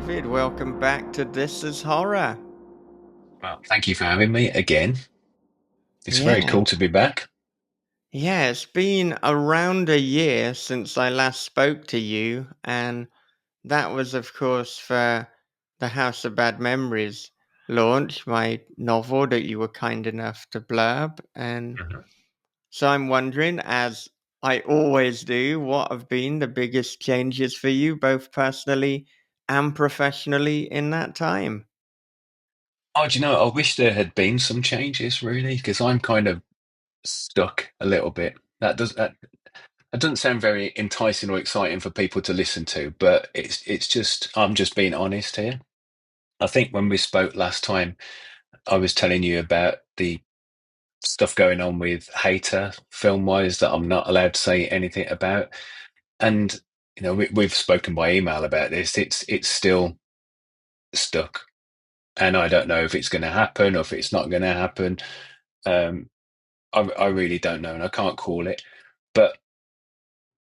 David. Welcome back to This is Horror. Well, thank you for having me again. It's very Yeah, cool to be back. yeah, it's been around a year since I last spoke to you, and that was, of course, for the House of Bad Memories launch, my novel that you were kind enough to blurb. And Mhm. so I'm wondering, as I always do, what have been the biggest changes for you, both personally and professionally, in that time? Oh, do you know, I wish there had been some changes really, because I'm kind of stuck a little bit. That doesn't sound very enticing or exciting for people to listen to, but it's just I'm just being honest here. I think when we spoke last time, I was telling you about the stuff going on with Hater film wise that I'm not allowed to say anything about. And we've spoken by email about this. It's still stuck. And I don't know if it's going to happen or if it's not going to happen. Um, I really don't know, and I can't call it. But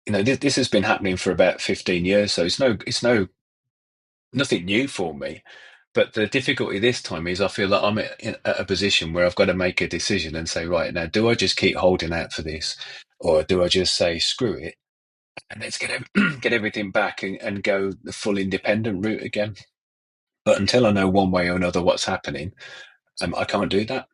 this has been happening for about 15 years, so it's nothing new for me. But the difficulty this time is I feel that I'm at a position where I've got to make a decision and say, right now, do I just keep holding out for this, or do I just say screw it and let's get everything back and go the full independent route again? But until I know one way or another what's happening, I can't do that.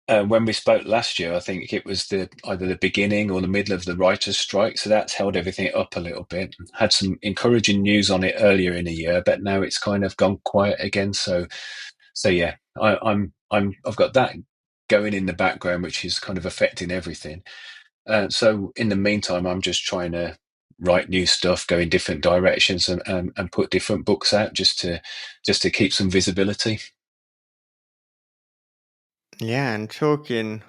When we spoke last year, I think it was either the beginning or the middle of the writers' strike, so that's held everything up a little bit. Had some encouraging news on it earlier in the year, but now it's kind of gone quiet again. So yeah, I've got that going in the background, which is kind of affecting everything. So in the meantime, I'm just trying to write new stuff, go in different directions, and put different books out just to keep some visibility. Yeah, and talking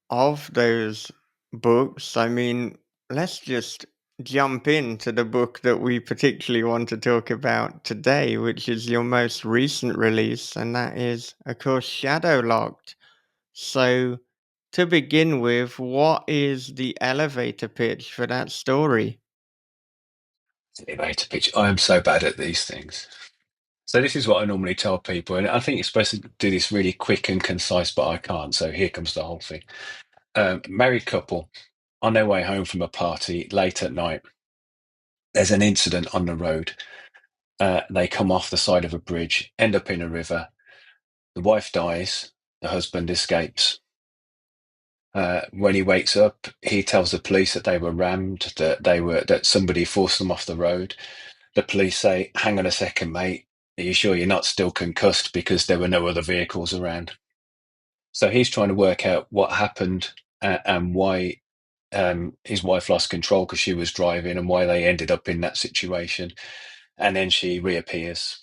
of those books, I mean, let's just jump into the book that we particularly want to talk about today, which is your most recent release, and that is, of course, Shadowlocked. So, to begin with, what is the elevator pitch for that story? Elevator pitch. I am so bad at these things. So this is what I normally tell people, and I think you're supposed to do this really quick and concise, but I can't. So here comes the whole thing. Married couple on their way home from a party late at night. There's an incident on the road. They come off the side of a bridge, end up in a river. The wife dies. The husband escapes. When he wakes up, he tells the police that they were rammed, that somebody forced them off the road. The police say, "Hang on a second, mate. Are you sure you're not still concussed because there were no other vehicles around?" So he's trying to work out what happened and why his wife lost control because she was driving and why they ended up in that situation. And then she reappears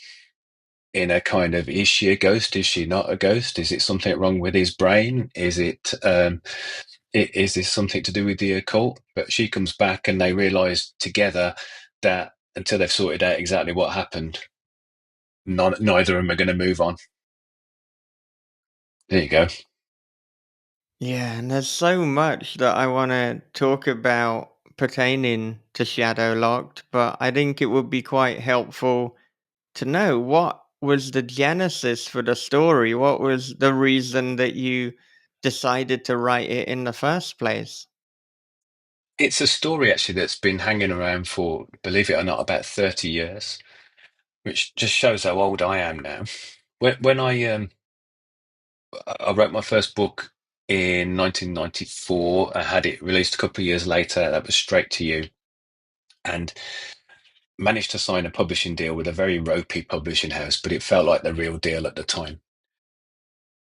in a kind of, is she a ghost? Is she not a ghost? Is it something wrong with his brain? Is this something to do with the occult? But she comes back and they realize together that until they've sorted out exactly what happened, neither of them are going to move on. There you go. Yeah, and there's so much that I want to talk about pertaining to Shadowlocked, but I think it would be quite helpful to know what was the genesis for the story. What was the reason that you decided to write it in the first place? It's a story actually that's been hanging around for, believe it or not, about 30 years, which just shows how old I am now. When I wrote my first book in 1994, I had it released a couple of years later. That was Straight to You, and managed to sign a publishing deal with a very ropey publishing house, but it felt like the real deal at the time.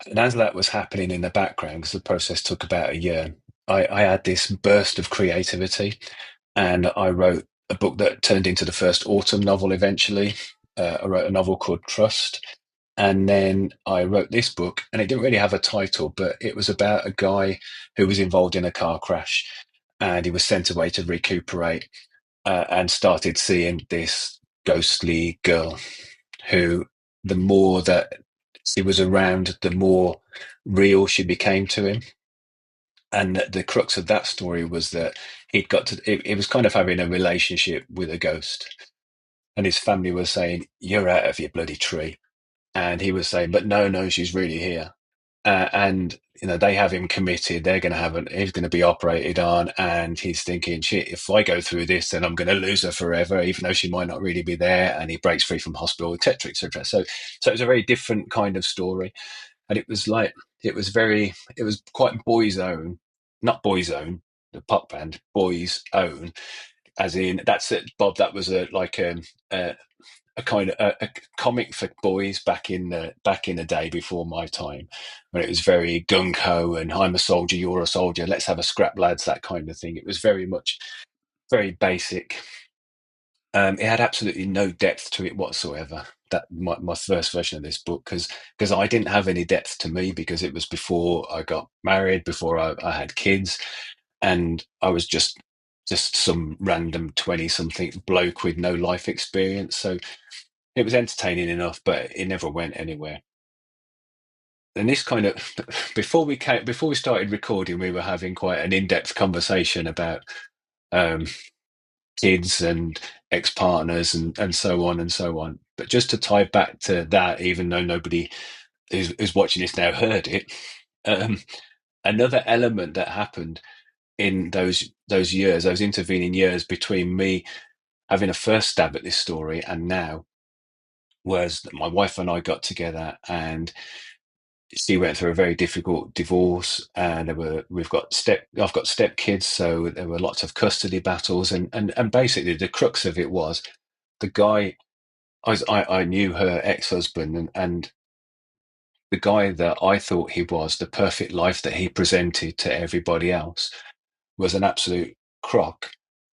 And as that was happening in the background, because the process took about a year, I had this burst of creativity and I wrote a book that turned into the first autumn novel eventually. I wrote a novel called Trust. And then I wrote this book, and it didn't really have a title, but it was about a guy who was involved in a car crash and he was sent away to recuperate and started seeing this ghostly girl who, the more that she was around, the more real she became to him. And the crux of that story was that it was kind of having a relationship with a ghost. and his family was saying, "You're out of your bloody tree," and he was saying, "But no, no, she's really here." And they have him committed. They're going to he's going to be operated on, and he's thinking, "Shit, if I go through this, then I'm going to lose her forever, even though she might not really be there." And he breaks free from hospital, etc., etc. So it was a very different kind of story, and it was like it was quite boys' own, not boys' own, the pop band, boys' own, as in that's it, Bob. That was a kind of a comic for boys back in the day before my time, when it was very gung ho and I'm a soldier, you're a soldier, let's have a scrap, lads, that kind of thing. It was very much very basic. It had absolutely no depth to it whatsoever. That my first version of this book, because I didn't have any depth to me, because it was before I got married, before I had kids, and I was just some random 20 something bloke with no life experience. So it was entertaining enough, but it never went anywhere. And this kind of before we started recording, we were having quite an in-depth conversation about um, kids and ex-partners and so on and so on. But just to tie back to that, even though nobody who's watching this now heard it, um, another element that happened in those years, those intervening years between me having a first stab at this story and now, was that my wife and I got together, and she went through a very difficult divorce, and I've got step kids, so there were lots of custody battles, and basically the crux of it was the guy. I knew her ex-husband, and the guy that I thought he was, the perfect life that he presented to everybody else, was an absolute crock.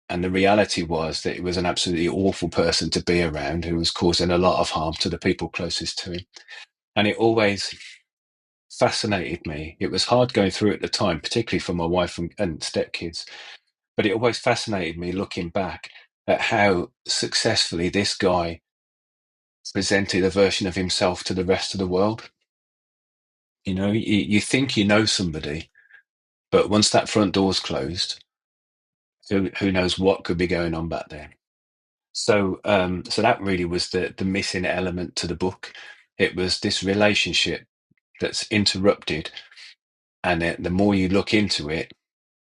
And the reality was that he was an absolutely awful person to be around, who was causing a lot of harm to the people closest to him. And it always fascinated me. It was hard going through at the time, particularly for my wife and stepkids, but it always fascinated me looking back at how successfully this guy presented a version of himself to the rest of the world. You think you know somebody, but once that front door's closed, who knows what could be going on back there. So that really was the missing element to the book. It was this relationship that's interrupted, and the more you look into it,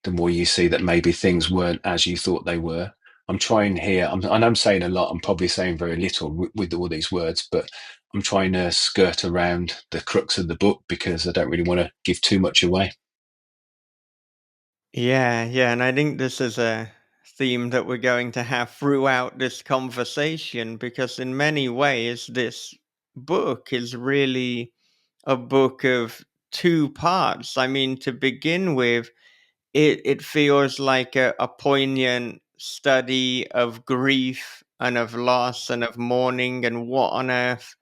the more you see that maybe things weren't as you thought they were. I'm trying here, and I'm saying a lot, I'm probably saying very little with all these words, but I'm trying to skirt around the crux of the book because I don't really want to give too much away. Yeah, yeah, and I think this is a theme that we're going to have throughout this conversation because, in many ways, this book is really a book of two parts. I mean, to begin with, it feels like a poignant study of grief and of loss and of mourning and what on earth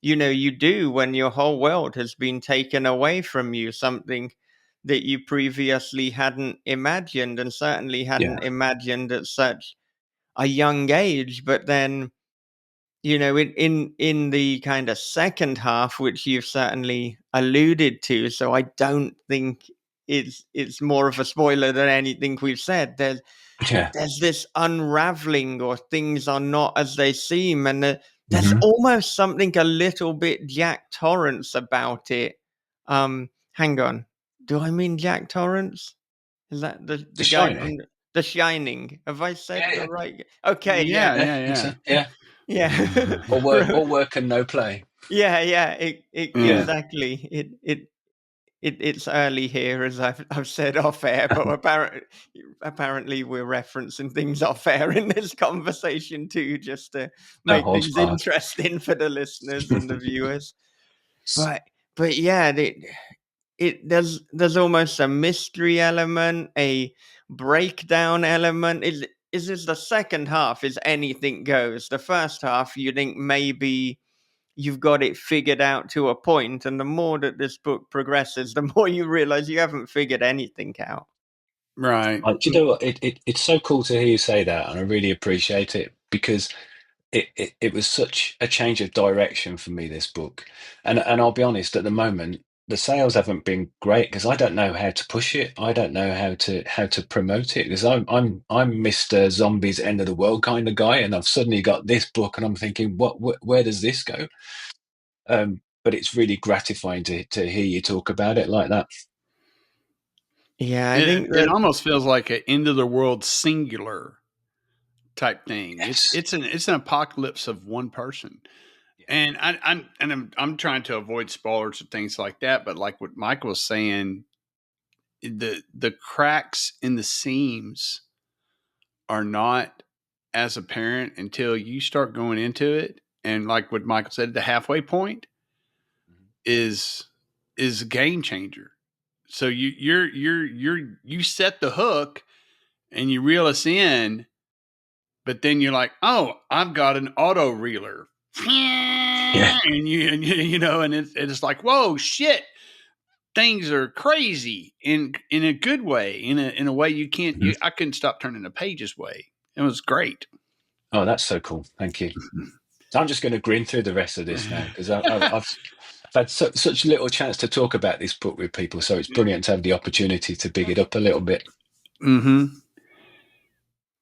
you do when your whole world has been taken away from you, something that you previously hadn't imagined and certainly hadn't Yeah, imagined at such a young age. But then, in the kind of second half, which you've certainly alluded to, so I don't think it's more of a spoiler than anything we've said. yeah, There's this unraveling, or things are not as they seem, and there's hmm almost something a little bit Jack Torrance about it. Hang on, do I mean Jack Torrance? Is that the The guy Shining. from The Shining? Have I Yeah, said the yeah, right? Okay, yeah, Yeah, yeah, I yeah, think so. yeah. Yeah, yeah, all work and no play. yeah, yeah. Yeah. Yeah. Exactly. It's early here, as I've said off air, but apparently we're referencing things off air in this conversation too, just to No make holds things barred. interesting for the listeners and the viewers. But but yeah, there's almost a mystery element, a breakdown element. Is this the second half? Is anything goes? The first half, you think maybe you've got it figured out to a point, and the more that this book progresses, the more you realize you haven't figured anything out. Right. Do you know what? It's so cool to hear you say that, and I really appreciate it, because it was such a change of direction for me, this book. And I'll be honest, at the moment, the sales haven't been great because I don't know how to push it. I don't know how to promote it because I'm Mr. Zombies End of the World kind of guy, and I've suddenly got this book, and I'm thinking, where does this go? But it's really gratifying to hear you talk about it like that. Yeah, I It, think it that almost feels like an end of the world singular type thing. It's Yes. it's an it's an apocalypse of one person. Yeah. And I'm trying to avoid spoilers and things like that, but like what Michael was saying, the cracks in the seams are not as apparent until you start going into it. And like what Michael said, the halfway point Mhm. is is a game changer. So you set the hook and you reel us in, but then you're like, oh, I've got an auto reeler. Yeah. And it's like, whoa, shit, things are crazy in a good way, in a way you can't. Mhm. I couldn't stop turning the pages way. It was great. Oh, that's so cool. Thank you. So I'm just going to grin through the rest of this now because I've had such little chance to talk about this book with people, so it's brilliant to have the opportunity to big it up a little bit. Mm-hmm.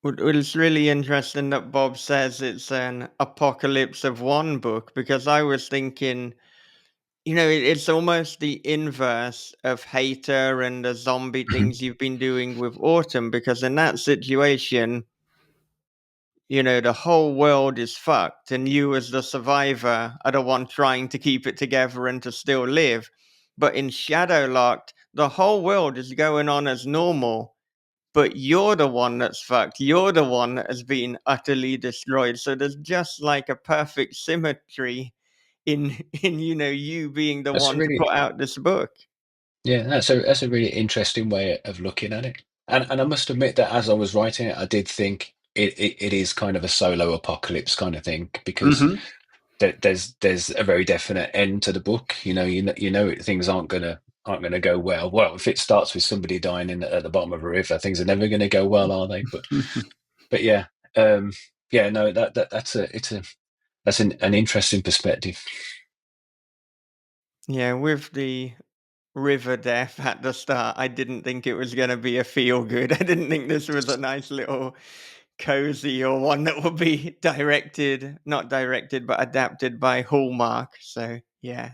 it's really interesting that Bob says it's an apocalypse of one book because I was thinking, it's almost the inverse of Hater and the zombie Mhm. things you've been doing with Autumn because in that situation, the whole world is fucked, and you, as the survivor, are the one trying to keep it together and to still live. But in Shadowlocked, the whole world is going on as normal, but you're the one that's fucked. You're the one that has been utterly destroyed. So there's just like a perfect symmetry in you being the That's a one to really put out this book. Yeah, that's a really interesting way of looking at it. And I must admit that as I was writing it, I did think it is kind of a solo apocalypse kind of thing because Mm-hmm. there's a very definite end to the book. Things aren't gonna go well. Well, if it starts with somebody dying at the bottom of a river, things are never gonna go well, are they? But yeah, um, yeah, no, that's an interesting perspective. Yeah, with the river death at the start, I didn't think it was going to be a feel good. I didn't think this was a nice little cozy or one that would be not directed, but adapted by Hallmark. So yeah,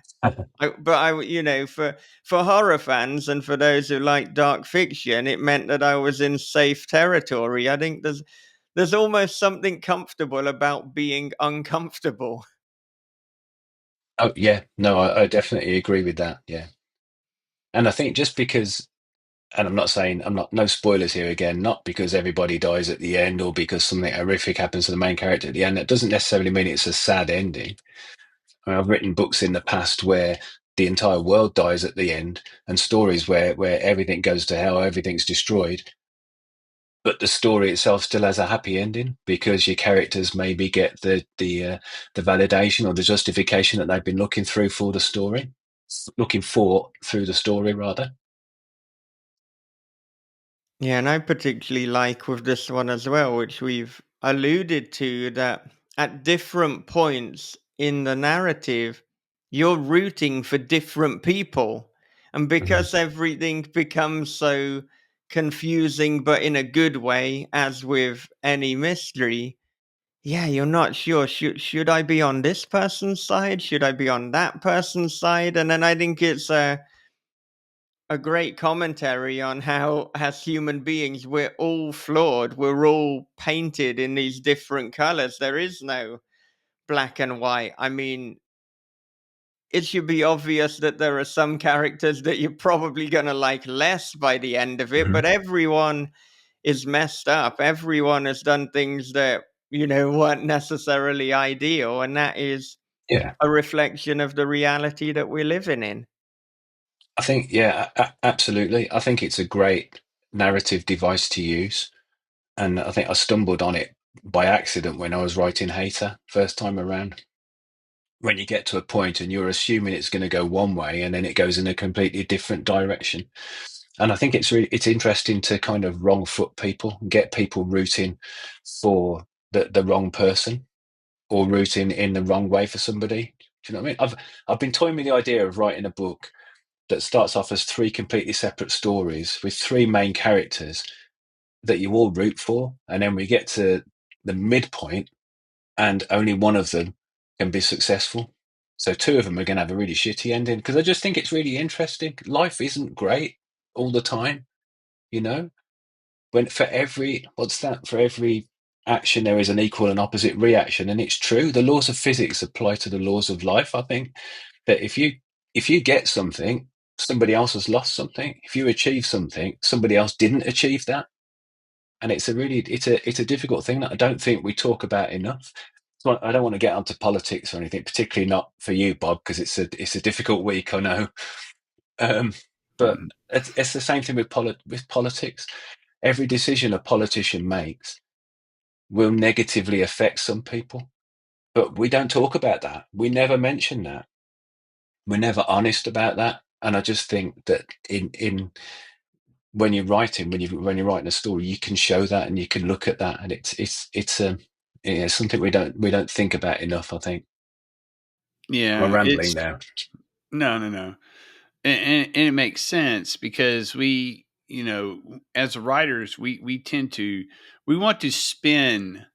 for horror fans and for those who like dark fiction, it meant that I was in safe territory. I think there's almost something comfortable about being uncomfortable. Oh yeah, no, I definitely agree with that. Yeah, and I think just because and I'm not saying I'm not no spoilers here again, not because everybody dies at the end or because something horrific happens to the main character at the end. That doesn't necessarily mean it's a sad ending. I've written books in the past where the entire world dies at the end, and stories where everything goes to hell, everything's destroyed, but the story itself still has a happy ending because your characters maybe get the validation or the justification that they've been looking for through the story rather. Yeah, and I particularly like with this one as well, which we've alluded to, that at different points in the narrative, you're rooting for different people. And Mhm. because everything becomes so confusing, but in a good way, as with any mystery, yeah, you're not sure. Should I be on this person's side? Should I be on that person's side? And then I think it's a great commentary on how, as human beings, we're all flawed. We're all painted in these different colors. There is no black and white. I mean, it should be obvious that there are some characters that you're probably going to like less by the end of it, Mhm. but everyone is messed up. Everyone has done things that, weren't necessarily ideal. And that is Yeah. a reflection of the reality that we're living in. I think, yeah, absolutely. I think it's a great narrative device to use. And I think I stumbled on it by accident when I was writing Hater first time around. When you get to a point and you're assuming it's going to go one way and then it goes in a completely different direction. And I think it's interesting to kind of wrong foot people, get people rooting for the wrong person or rooting in the wrong way for somebody. Do you know what I mean? I've been toying with the idea of writing a book that starts off as 3 completely separate stories with 3 main characters that you all root for, and then we get to the midpoint and only one of them can be successful. So 2 of them are going to have a really shitty ending, because I just think it's really interesting. Life isn't great all the time, you know. When for every action there is an equal and opposite reaction, and it's true. The laws of physics apply to the laws of life. I think that if you get something, somebody else has lost something. If you achieve something, somebody else didn't achieve that, and it's a difficult thing that I don't think we talk about enough. So I don't want to get onto politics or anything, particularly not for you, Bob, because it's a difficult week, I know. But Mhm. it's the same thing with politics. Every decision a politician makes will negatively affect some people, but we don't talk about that. We never mention that. We're never honest about that. And I just think that in when you're writing, when you're writing a story, you can show that and you can look at that, and it's something we don't think about enough, I think. I'm Yeah, rambling it's now. no, and it makes sense because we, as writers, we tend to we want to spin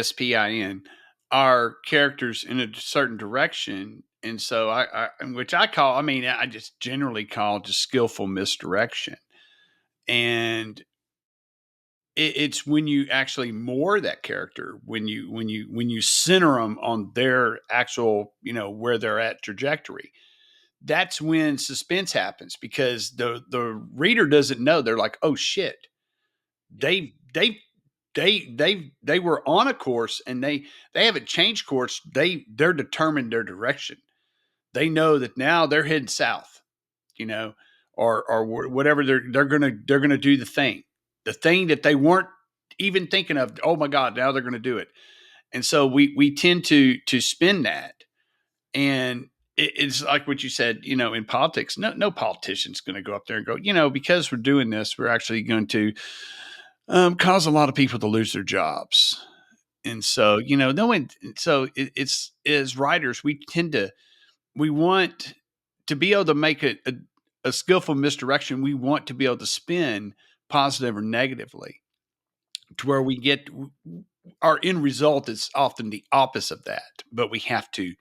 spin our characters in a certain direction, and so which I call, I just generally call just skillful misdirection, and it's when you actually moor that character, when you center them on their actual, where they're at trajectory. That's when suspense happens, because the reader doesn't know. They're like, oh shit, they were on a course, and they haven't changed course. They're determined their direction. They know that now they're heading south, you know, or whatever. They're gonna do the thing that they weren't even thinking of. Oh my god, now they're gonna do it. And so we tend to spin that, and it's like what you said, in politics. No politician's going to go up there and go, because we're doing this, we're actually going to cause a lot of people to lose their jobs. And so, no one. So it's as writers, we want to be able to make a skillful misdirection. We want to be able to spin positive or negatively, to where we get our end result is often the opposite of that. But we have to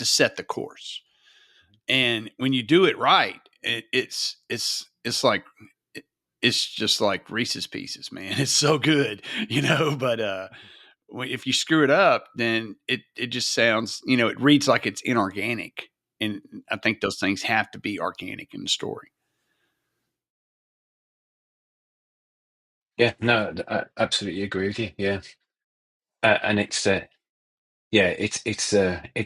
set the course. And when you do it right, it's like it's just like Reese's Pieces, man. It's so good, But if you screw it up, then it just sounds, it reads like it's inorganic. And I think those things have to be organic in the story. Yeah, no, I absolutely agree with you. Yeah, and it's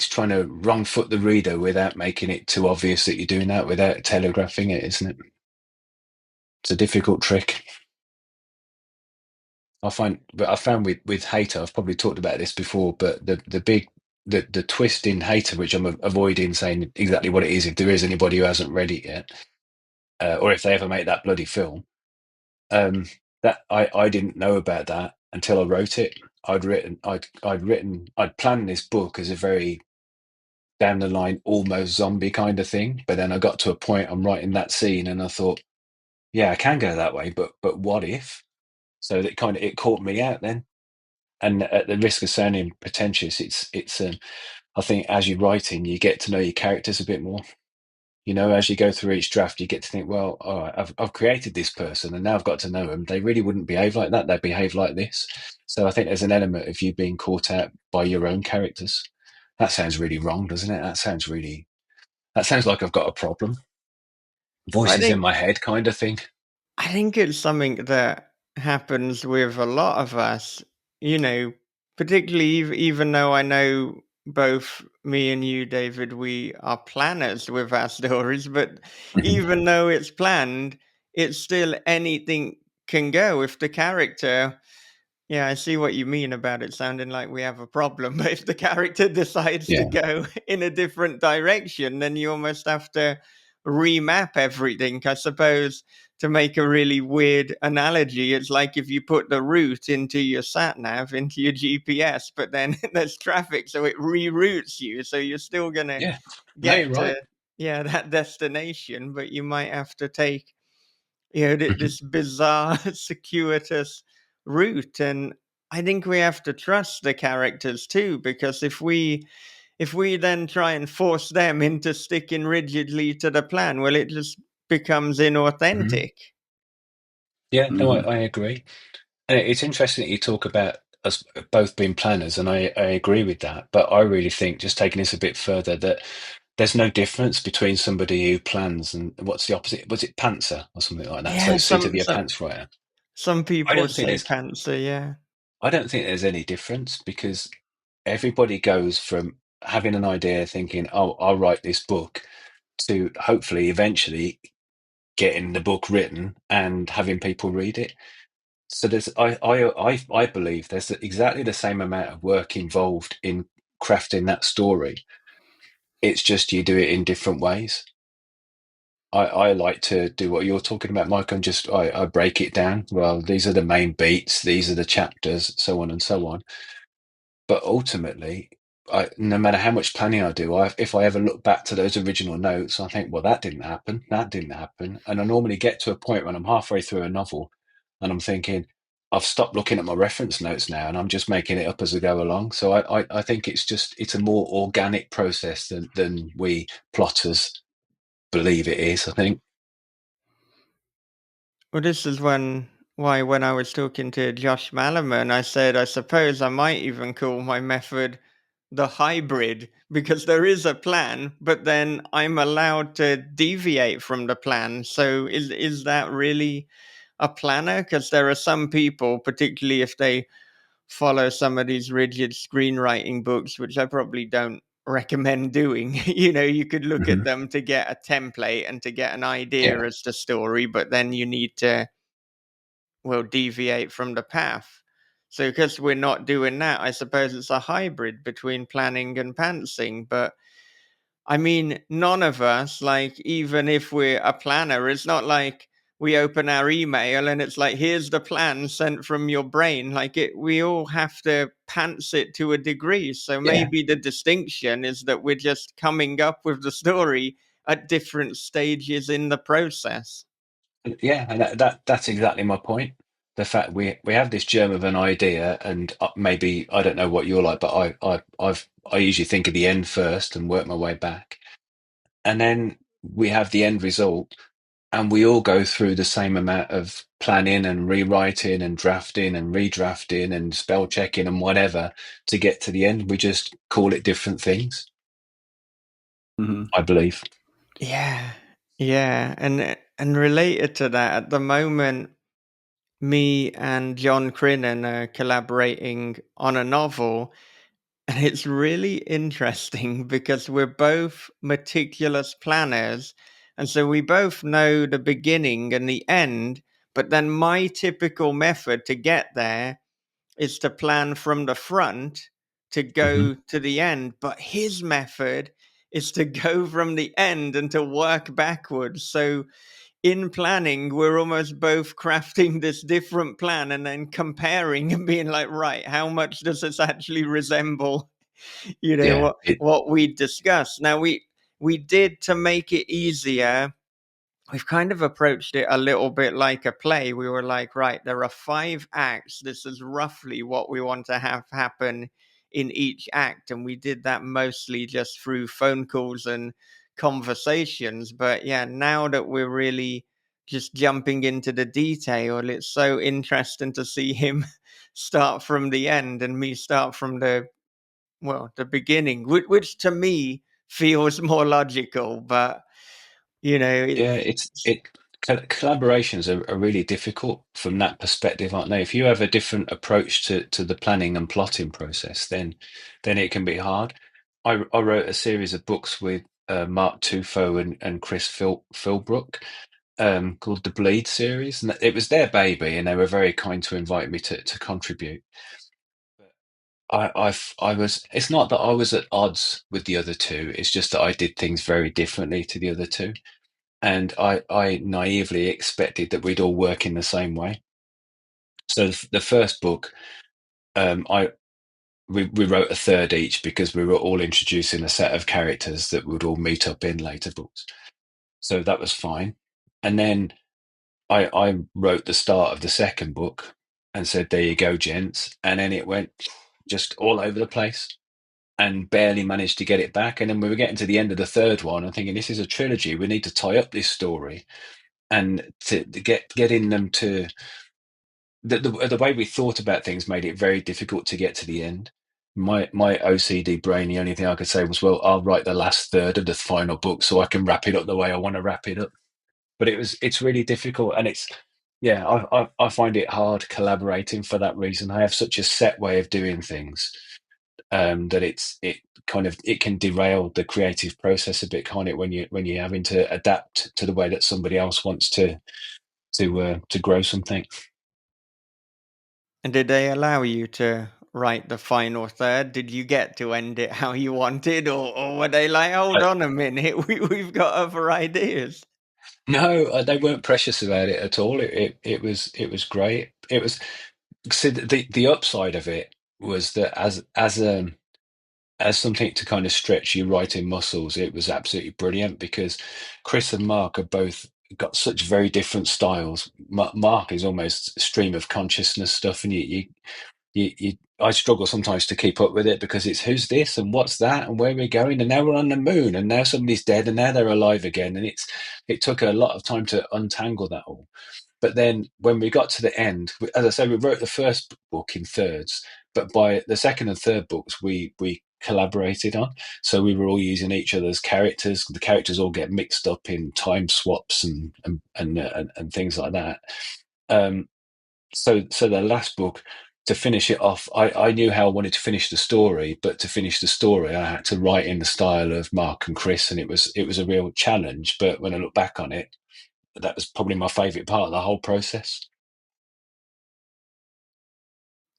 trying to wrong foot the reader without making it too obvious that you're doing that, without telegraphing it, isn't it? It's a difficult trick. But I found with Hater, I've probably talked about this before, but the twist in Hater, which I'm avoiding saying exactly what it is, if there is anybody who hasn't read it yet, or if they ever make that bloody film, um, that I didn't know about that until I wrote it. I'd planned this book as a very down the line, almost zombie kind of thing, but then I got to a point, I'm writing that scene, and I thought, yeah, I can go that way, but what if? So that it caught me out then. And at the risk of sounding pretentious, it's I think as you're writing, you get to know your characters a bit more. As you go through each draft, you get to think, well, all right, I've created this person, and now I've got to know them. They really wouldn't behave like that. They behave like this. So I think there's an element of you being caught out by your own characters. That sounds really wrong, doesn't it? That sounds like I've got a problem. I Voices in think my head, kind of thing. I think it's something that happens with a lot of us, you know, particularly even though I know both me and you, David, we are planners with our stories, but Mhm. even though it's planned, it's still anything can go. If the character, yeah, I see what you mean about it sounding like we have a problem. But if the character decides to Yeah, go in a different direction, then you almost have to remap everything. I suppose, to make a really weird analogy, it's like if you put the route into your sat nav, into your GPS, but then there's traffic, so it reroutes you. So you're still gonna yeah. No, get you're to right. yeah, that destination, but you might have to take, you know, Mhm. this bizarre circuitous route. And I think we have to trust the characters too, because if we then try and force them into sticking rigidly to the plan, well, it just becomes Mhm. inauthentic. Yeah, no, Hmm. I agree. And it's interesting that you talk about us both being planners, and I agree with that. But I really think, just taking this a bit further, that there's no difference between somebody who plans and what's the opposite? Was it pantser or something like that? So Yeah, seat of some your some pants writer. some I people don't think say there's pantser, yeah. I don't think there's any difference because everybody goes from having an idea, thinking, "Oh, I'll write this book," to hopefully eventually getting the book written and having people read it. So there's, I believe there's exactly the same amount of work involved in crafting that story. It's just you do it in different ways. I like to do what you're talking about, Mike, and just I break it down. Well, these are the main beats, these are the chapters, so on and so on. But ultimately, no matter how much planning I do, if I ever look back to those original notes, I think, well, that didn't happen, that didn't happen. And I normally get to a point when I'm halfway through a novel and I'm thinking, I've stopped looking at my reference notes now and I'm just making it up as I go along. So I think it's a more organic process than we plotters believe it is, I think. Well, this is why when I was talking to Josh Malaman, I said I suppose I might even call my method the hybrid, because there is a plan, but then I'm allowed to deviate from the plan. So is that really a planner? Because there are some people, particularly if they follow some of these rigid screenwriting books, which I probably don't recommend doing. You know, you could look at Hmm. them to get a template and to get an idea Yeah. as to story, but then you need to, well, deviate from the path. So because we're not doing that, I suppose it's a hybrid between planning and pantsing. But I mean, none of us, like, even if we're a planner, it's not like we open our email and it's like, here's the plan sent from your brain. Like, we all have to pants it to a degree. So Yeah. maybe the distinction is that we're just coming up with the story at different stages in the process. Yeah, and that's exactly my point. The fact we have this germ of an idea, and maybe I don't know what you're like, but I usually think of the end first and work my way back, and then we have the end result, and we all go through the same amount of planning and rewriting and drafting and redrafting and spell checking and whatever to get to the end. We just call it different things, Hmm. I believe. Yeah. Yeah. And related to that, at the moment, me and John Crinan are collaborating on a novel. And it's really interesting because we're both meticulous planners. And so we both know the beginning and the end. But then my typical method to get there is to plan from the front to Hmm. go to the end. But his method is to go from the end and to work backwards. So in planning, we're almost both crafting this different plan and then comparing and being like, right, how much does this actually resemble, Yeah, what we discussed? Now, we did, to make it easier, we've kind of approached it a little bit like a play. We were like, right, there are 5 acts. This is roughly what we want to have happen in each act. And we did that mostly just through phone calls and conversations. But yeah, now that we're really just jumping into the detail, it's so interesting to see him start from the end and me start from the beginning, which to me feels more logical. But, Yeah, it's collaborations are really difficult from that perspective, aren't they? If you have a different approach to the planning and plotting process, then it can be hard. I wrote a series of books with Mark Tufo and Chris Philbrook, called the Bleed series, and it was their baby, and they were very kind to invite me to contribute. I was. It's not that I was at odds with the other two. It's just that I did things very differently to the other two, and I naively expected that we'd all work in the same way. So the first book, I we wrote a third each because we were all introducing a set of characters that would all meet up in later books. So that was fine. And then I wrote the start of the second book and said, there you go, gents. And then it went just all over the place and barely managed to get it back. And then we were getting to the end of the third one and thinking, this is a trilogy. We need to tie up this story and to getting them to the way we thought about things made it very difficult to get to the end. My OCD brain, the only thing I could say was, well, I'll write the last third of the final book so I can wrap it up the way I want to wrap it up. But it's really difficult, and it's yeah, I find it hard collaborating for that reason. I have such a set way of doing things that it can derail the creative process a bit, can't it? When you're having to adapt to the way that somebody else wants to grow something. And did they allow you to write the final third? Did you get to end it how you wanted, or were they like, hold on a minute, we've got other ideas? No, they weren't precious about it at all. It was great. It was see the upside of it was that as something to kind of stretch your writing muscles, it was absolutely brilliant because Chris and Mark are both got such very different styles. Mark is almost stream of consciousness stuff, and I struggle sometimes to keep up with it because it's who's this and what's that and where we're going, and now we're on the moon and now somebody's dead and now they're alive again, and it took a lot of time to untangle that all. But then when we got to the end, as I said, we wrote the first book in thirds, but by the second and third books, we collaborated on. So we were all using each other's characters. The characters all get mixed up in time swaps and things like that. So the last book, to finish it off, I knew how I wanted to finish the story, but to finish the story, I had to write in the style of Mark and Chris, and it was a real challenge. But when I look back on it, that was probably my favourite part of the whole process.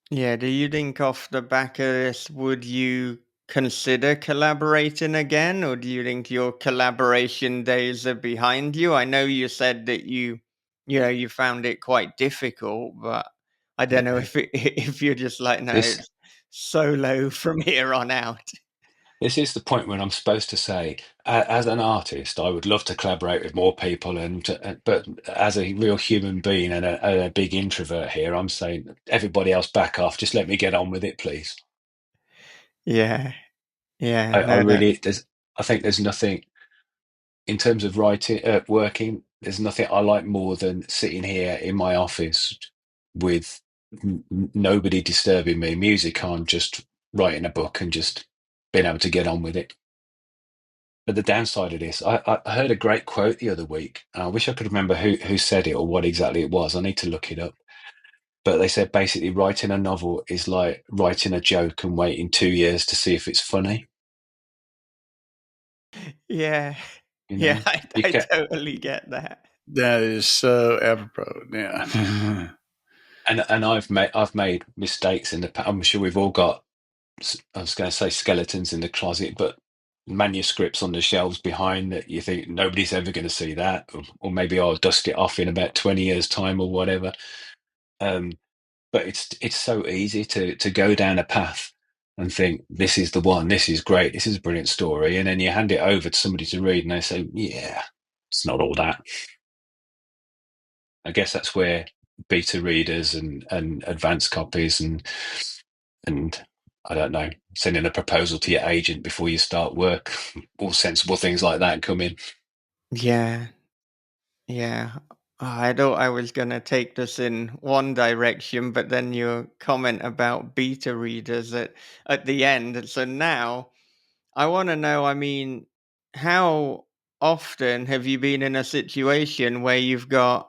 Yeah, do you think off the back of this, would you consider collaborating again, or do you think your collaboration days are behind you? I know you said that you found it quite difficult, but I don't know Yeah. if if you're just like, no, This it's solo from here on out. this is the point when I'm supposed to say, as an artist, I would love to collaborate with more people, but as a real human being and a big introvert here, I'm saying everybody else back off. Just let me get on with it, please. Yeah, yeah, I no, that. really I think there's nothing in terms of writing, working. There's nothing I like more than sitting here in my office with nobody disturbing me, music on, just writing a book and just being able to get on with it. But the downside of this, I heard a great quote the other week. And I wish I could remember who said it or what exactly it was. I need to look it up. But they said basically writing a novel is like writing a joke and waiting 2 years to see if it's funny. Yeah, You yeah, know, I, you I get totally get that. That is so apropos. Yeah. and I've made mistakes in the past. I'm sure we've all got. I was going to say skeletons in the closet, but manuscripts on the shelves behind that you think nobody's ever going to see that, or maybe I'll dust it off in about 20 years' time or whatever. Um, but it's so easy to go down a path and think this is the one, this is great, this is a brilliant story, and then you hand it over to somebody to read, and they say, "Yeah, it's not all that." I guess that's where beta readers and advanced copies and I don't know, sending a proposal to your agent before you start work, all sensible things like that come in. Yeah, yeah. I thought I was gonna take this in one direction, but then your comment about beta readers at the end. So now I want to know. I mean, how often have you been in a situation where you've got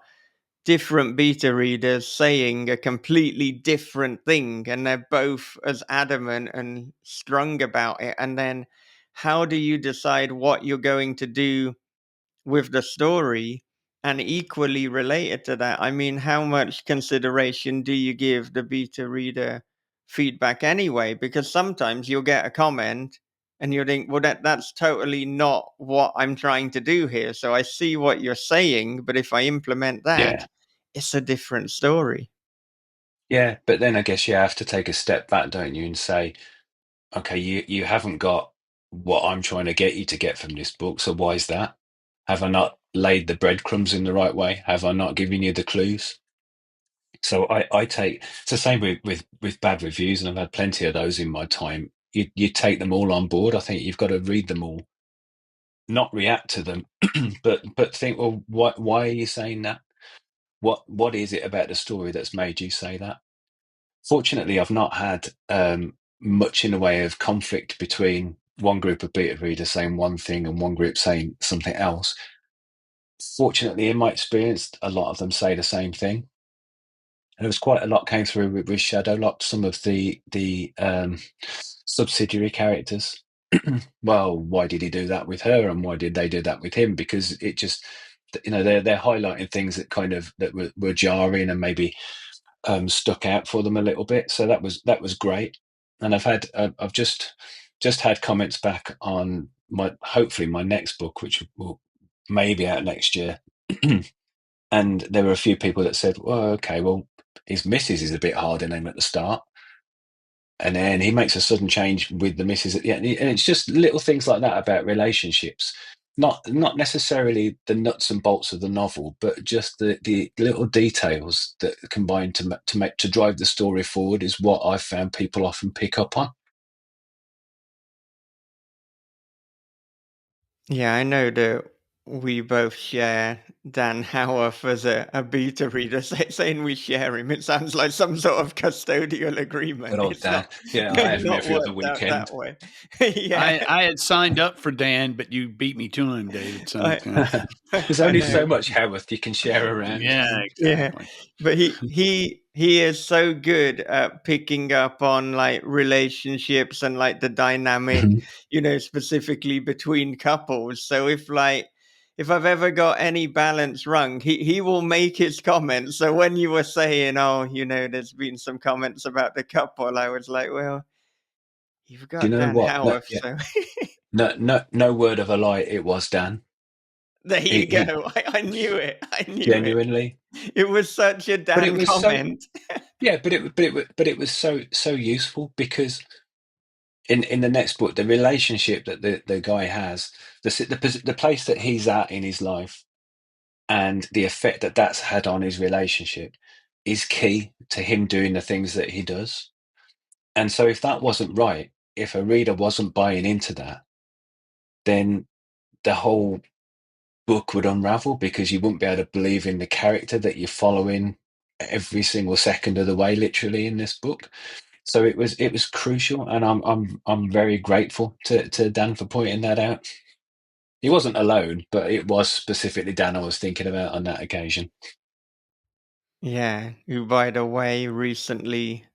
different beta readers saying a completely different thing, and they're both as adamant and strong about it? And then, how do you decide what you're going to do with the story? And equally related to that, I mean, how much consideration do you give the beta reader feedback anyway? Because sometimes you'll get a comment and you'll think, well, that's totally not what I'm trying to do here. So I see what you're saying, but if I implement that, Yeah. it's a different story. Yeah, but then I guess you have to take a step back, don't you, and say, okay, you haven't got what I'm trying to get you to get from this book, so why is that? Have I not laid the breadcrumbs in the right way? Have I not given you the clues? So I take it's the same with bad reviews, and I've had plenty of those in my time. You take them all on board. I think you've got to read them all, not react to them, but think, well, why are you saying that? What is it about the story that's made you say that? Fortunately, I've not had much in the way of conflict between one group of beta readers saying one thing and one group saying something else. Fortunately, in my experience, a lot of them say the same thing. And there was quite a lot came through with Shadowlocked, some of the subsidiary characters. Well, why did he do that with her, and why did they do that with him? Because it just, they're highlighting things that kind of that were jarring and maybe stuck out for them a little bit. So that was great. And I've just had comments back on my hopefully my next book, which will maybe out next year. And there were a few people that said, well, okay, well, his missus is a bit hard on him at the start. And then he makes a sudden change with the missus at the end. And it's just little things like that about relationships. Not necessarily the nuts and bolts of the novel, but just the little details that combine to drive the story forward is what I've found people often pick up on. Yeah, I know that we both share Dan Howarth as a beta reader. Saying we share him, it sounds like some sort of custodial agreement. Good old It's Dan. not Yeah, I have him not every other worked out weekend. that way. Yeah, I had signed up for Dan, but you beat me to him, David. So I There's I only know. so much Howarth you can share around. yeah, Yeah, exactly. but he is so good at picking up on like relationships and like the dynamic, specifically between couples. So if I've ever got any balance wrong, he will make his comments. So when you were saying, oh, there's been some comments about the couple, I was like, well, you've Do you got know Dan what? No, Howarth, yeah, so no word of a lie. It was Dan. there you He go. I knew it. I knew it. genuinely, It was such a but it Dan was so. comment. Yeah, but it was so useful, because in the next book, the relationship that the guy has, the place that he's at in his life, and the effect that that's had on his relationship, is key to him doing the things that he does. And so, if that wasn't right, if a reader wasn't buying into that, then the whole book would unravel, because you wouldn't be able to believe in the character that you're following every single second of the way, literally, in this book. So it was crucial, and I'm very grateful to Dan for pointing that out. He wasn't alone, but it was specifically Dan I was thinking about on that occasion. Yeah, who, by the way, recently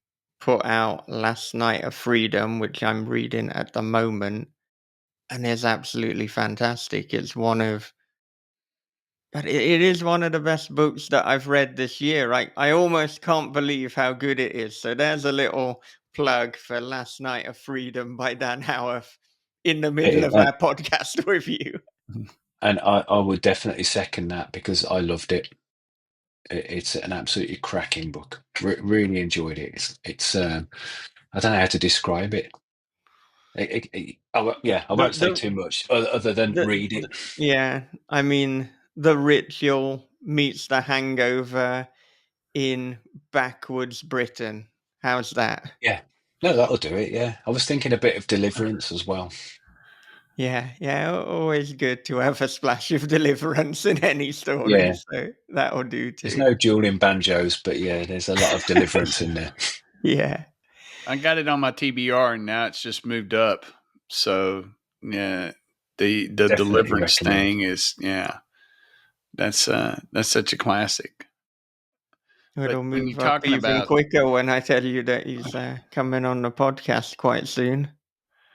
put out Last Night of Freedom, which I'm reading at the moment, and is absolutely fantastic. But it is one of the best books that I've read this year. I almost can't believe how good it is. So there's a little plug for Last Night of Freedom by Dan Howarth in the middle of And, our podcast review. and I would definitely second that, because I loved it. It's an absolutely cracking book. Really enjoyed it. It's I don't know how to describe it. Yeah, I The won't say the too much other than read it. yeah, I mean, The Ritual meets The Hangover in backwoods Britain. How's that? Yeah, no, that'll do it. Yeah, I was thinking a bit of Deliverance as well. Yeah, yeah, always good to have a splash of deliverance in any story, Yeah, so that'll do there's too. no dueling banjos, but yeah, there's a lot of Deliverance in there. Yeah. I got it on my TBR, and now it's just moved up. So yeah, the Definitely deliverance recommend. thing is that's such a classic. But It'll when you're move up talking even about quicker when I tell you that he's coming on the podcast quite soon.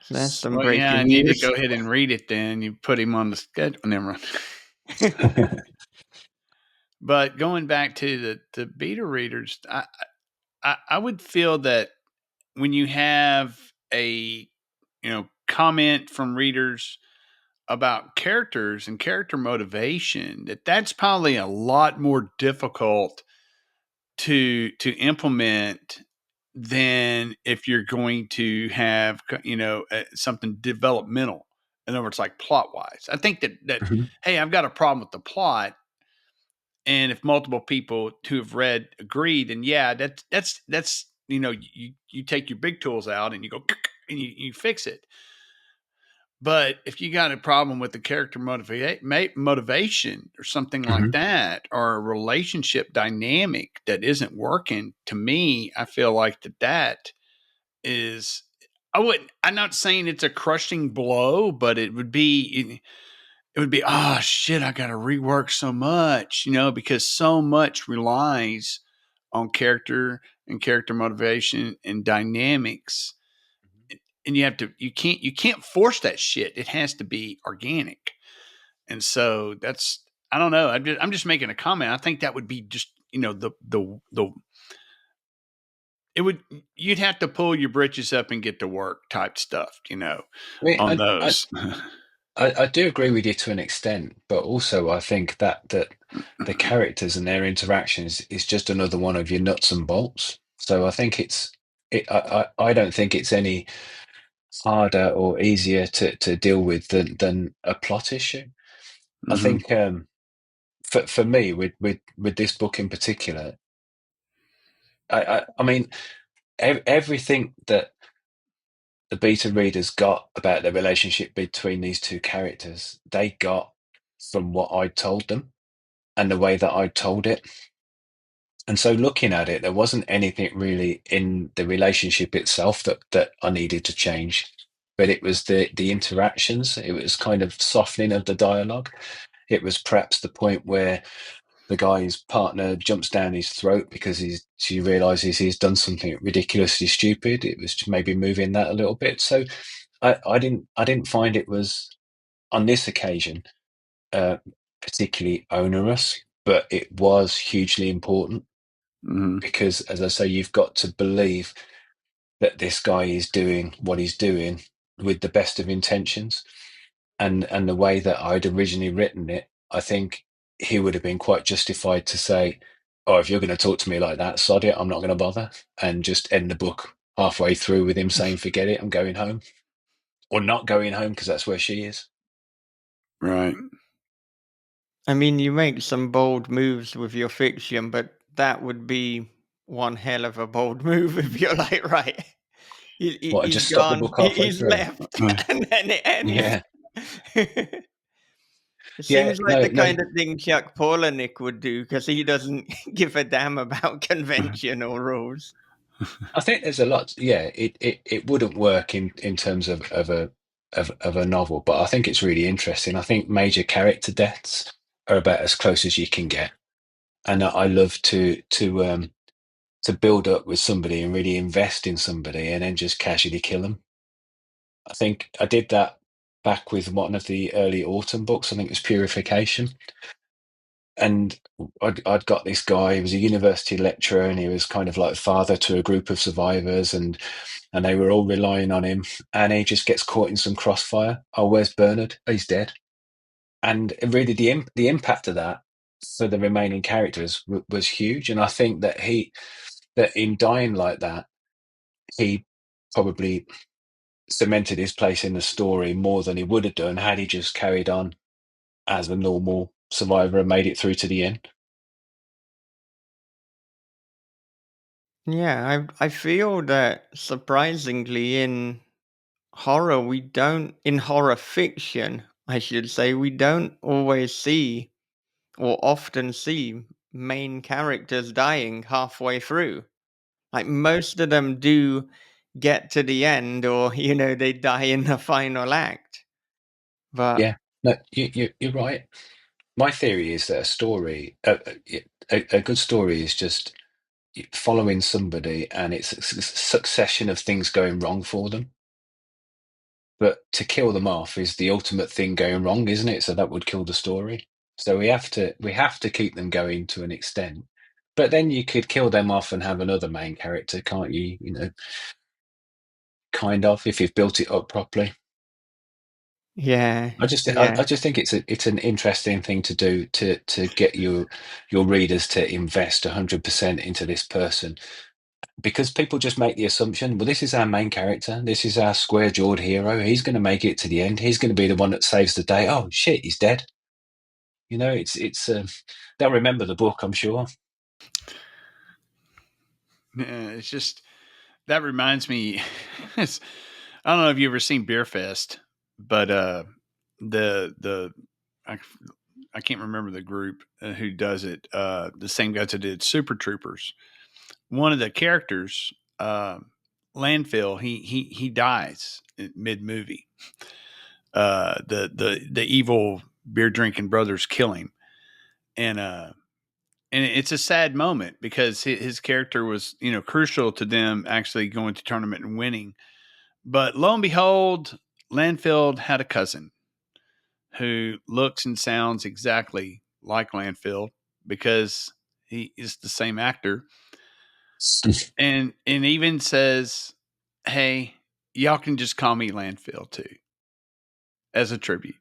So there's some well, yeah, I breaking need to news. go ahead and read it. Then you put him on the schedule. Never mind. But going back to the beta readers, I would feel that when you have a comment from readers about characters and character motivation, that's probably a lot more difficult to implement than if you're going to have something developmental. In other words, like plot wise, I think that Mhm. hey, I've got a problem with the plot, and if multiple people who have read agree, then yeah, that's you take your big tools out and you go and you fix it. But if you got a problem with the character motivation or something like Mhm. that, or a relationship dynamic that isn't working, to me, I feel like that is. I wouldn't. I'm not saying it's a crushing blow, but it would be, oh shit, I got to rework so much, because so much relies on character and character motivation and dynamics, and you can't force that shit. It has to be organic. And so that's, I don't know. I'm just making a comment. I think that would be just, the it would, you'd have to pull your britches up and get to work type stuff, I mean, on I, those. I do agree with you to an extent, but also I think that the characters and their interactions is just another one of your nuts and bolts. So I think I don't think it's any harder or easier to deal with than a plot issue. I Hmm. think for me with this book in particular, I mean everything that the beta readers got about the relationship between these two characters, they got from what I told them and the way that I told it. And so looking at it, there wasn't anything really in the relationship itself that I needed to change. But it was the interactions. It was kind of softening of the dialogue. It was perhaps the point where the guy's partner jumps down his throat because she realizes he's done something ridiculously stupid. It was maybe moving that a little bit. So I didn't find it was on this occasion uh, particularly onerous, but it was hugely important Hmm. because, as I say, you've got to believe that this guy is doing what he's doing with the best of intentions, and the way that I'd originally written it, I think he would have been quite justified to say, "Oh, if you're going to talk to me like that, sod it, I'm not going to bother," and just end the book halfway through with him saying, "Forget it, I'm going home," or not going home because that's where she is. Right. I mean, you make some bold moves with your fiction, but that would be one hell of a bold move if you're like, right, What, I he's just stopped the gone, book halfway he's through? left, Uh, and then it ends. Yeah, It yeah, seems like no, the no. kind of thing Chuck Palahniuk would do because he doesn't give a damn about convention or rules. I think there's a lot. Yeah, it wouldn't work in terms of a novel, but I think it's really interesting. I think major character deaths are about as close as you can get, and I love to build up with somebody and really invest in somebody, and then just casually kill them. I think I did that back with one of the early autumn books. I think it was Purification, and I'd got this guy. He was a university lecturer, and he was kind of like father to a group of survivors, and they were all relying on him. And he just gets caught in some crossfire. Oh, where's Bernard? Oh, he's dead. And really, the impact of that for the remaining characters was huge. And I think that in dying like that, he probably cemented his place in the story more than he would have done had he just carried on as a normal survivor and made it through to the end. Yeah, I feel that surprisingly in horror, in horror fiction, I should say, we don't always see or often see main characters dying halfway through. Like most of them do get to the end or, they die in the final act. But Yeah, no, you're right. My theory is that a good story is just following somebody and it's a succession of things going wrong for them. But to kill them off is the ultimate thing going wrong, isn't it? So that would kill the story. So we have to keep them going to an extent. But then you could kill them off and have another main character, can't you? Kind of, if you've built it up properly. Yeah. I Yeah. just think it's an interesting thing to do to get your readers to invest 100% into this person, because people just make the assumption, well, this is our main character, this is our square-jawed hero, he's going to make it to the end, he's going to be the one that saves the day. Oh shit, he's dead. You know, they'll remember the book, I'm sure. Yeah, it's just that reminds me. I don't know if you ever seen Beer Fest, but the I, I can't remember the group who does it. The same guys that did Super Troopers. One of the characters, Landfill, he dies mid movie. The evil beer drinking brothers kill him, and and it's a sad moment because his character was crucial to them actually going to tournament and winning. But lo and behold, Landfill had a cousin who looks and sounds exactly like Landfill because he is the same actor, and even says, "Hey, y'all can just call me Landfill too," as a tribute.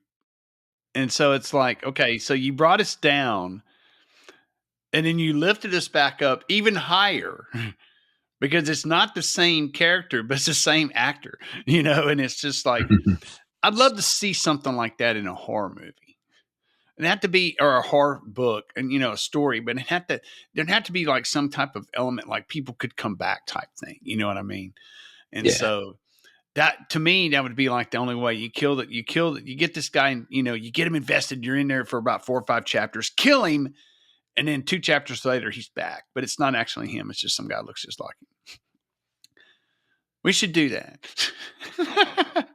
And so it's like, okay, so you brought us down, and then you lifted us back up even higher because it's not the same character, but it's the same actor, and it's just like, I'd love to see something like that in a horror movie. It had to be, or a horror book, and a story, but there'd have to be like some type of element, like people could come back type thing. You know what I mean? And Yeah. so that, to me, that would be like the only way. You kill it. You kill it. You get this guy, and you get him invested. You're in there for about 4 or 5 chapters. Kill him, and then 2 chapters later, he's back. But it's not actually him. It's just some guy who looks just like him. We should do that.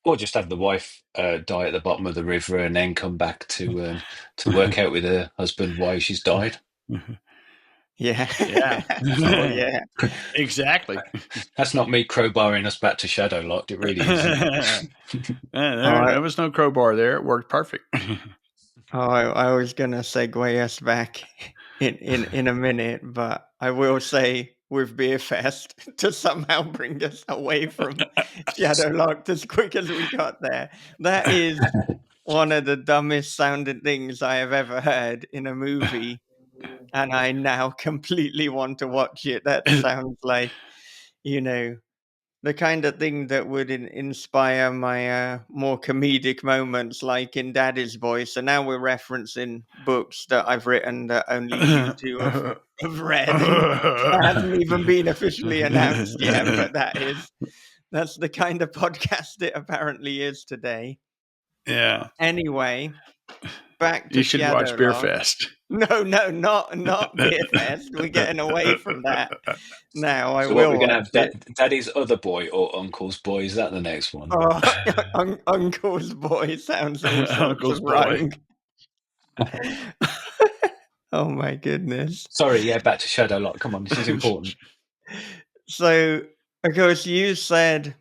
Or just have the wife die at the bottom of the river and then come back to work out with her husband why she's died. Yeah. Yeah. Oh, yeah. Exactly. That's not me crowbarring us back to Shadowlocked. It really isn't. There was no crowbar there. It worked perfect. I was gonna segue us back in a minute, but I will say with Beerfest to somehow bring us away from Shadowlocked as quick as we got there. That is one of the dumbest sounding things I have ever heard in a movie, and I now completely want to watch it. That sounds like, you know, the kind of thing that would inspire my more comedic moments, like in Daddy's Voice. And now we're referencing books that I've written that only you two have read, and that hasn't even been officially announced yet. But that's the kind of podcast it apparently is today. Yeah. Anyway, back to You should watch Beer Shadowlock. Fest. No, not Beerfest. We're getting away from that now. I So what, will we're going to watch have it. Daddy's other boy or Uncle's boy? Is that the next one? Oh, Uncle's Boy sounds all sorts of Uncle's boy. wrong. Oh my goodness. Sorry, yeah, back to Shadowlock. Come on, this is important. So, of course, you said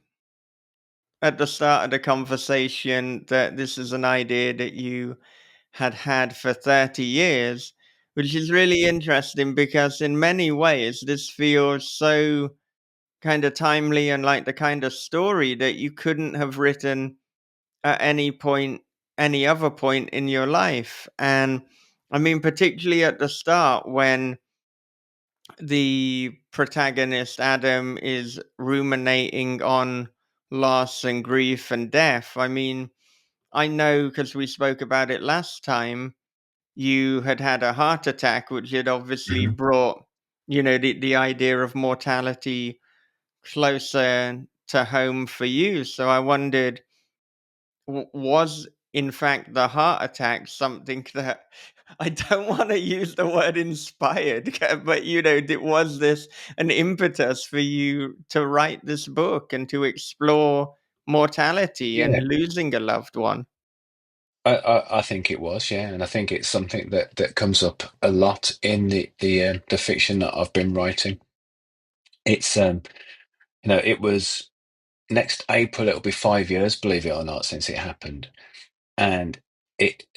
at the start of the conversation that this is an idea that you had for 30 years, which is really interesting because in many ways this feels so kind of timely and like the kind of story that you couldn't have written at any other point in your life. And I mean, particularly at the start when the protagonist, Adam, is ruminating on loss and grief and death. I mean, I know because we spoke about it last time, you had a heart attack, which had obviously Mhm. brought, the idea of mortality closer to home for you. So I wondered, was in fact the heart attack something that I don't want to use the word inspired, but was this an impetus for you to write this book and to explore mortality Yeah, and losing a loved one? I think it was, yeah, and I think it's something that comes up a lot in the fiction that I've been writing. It's it was next April. It'll be 5 years, believe it or not, since it happened, and it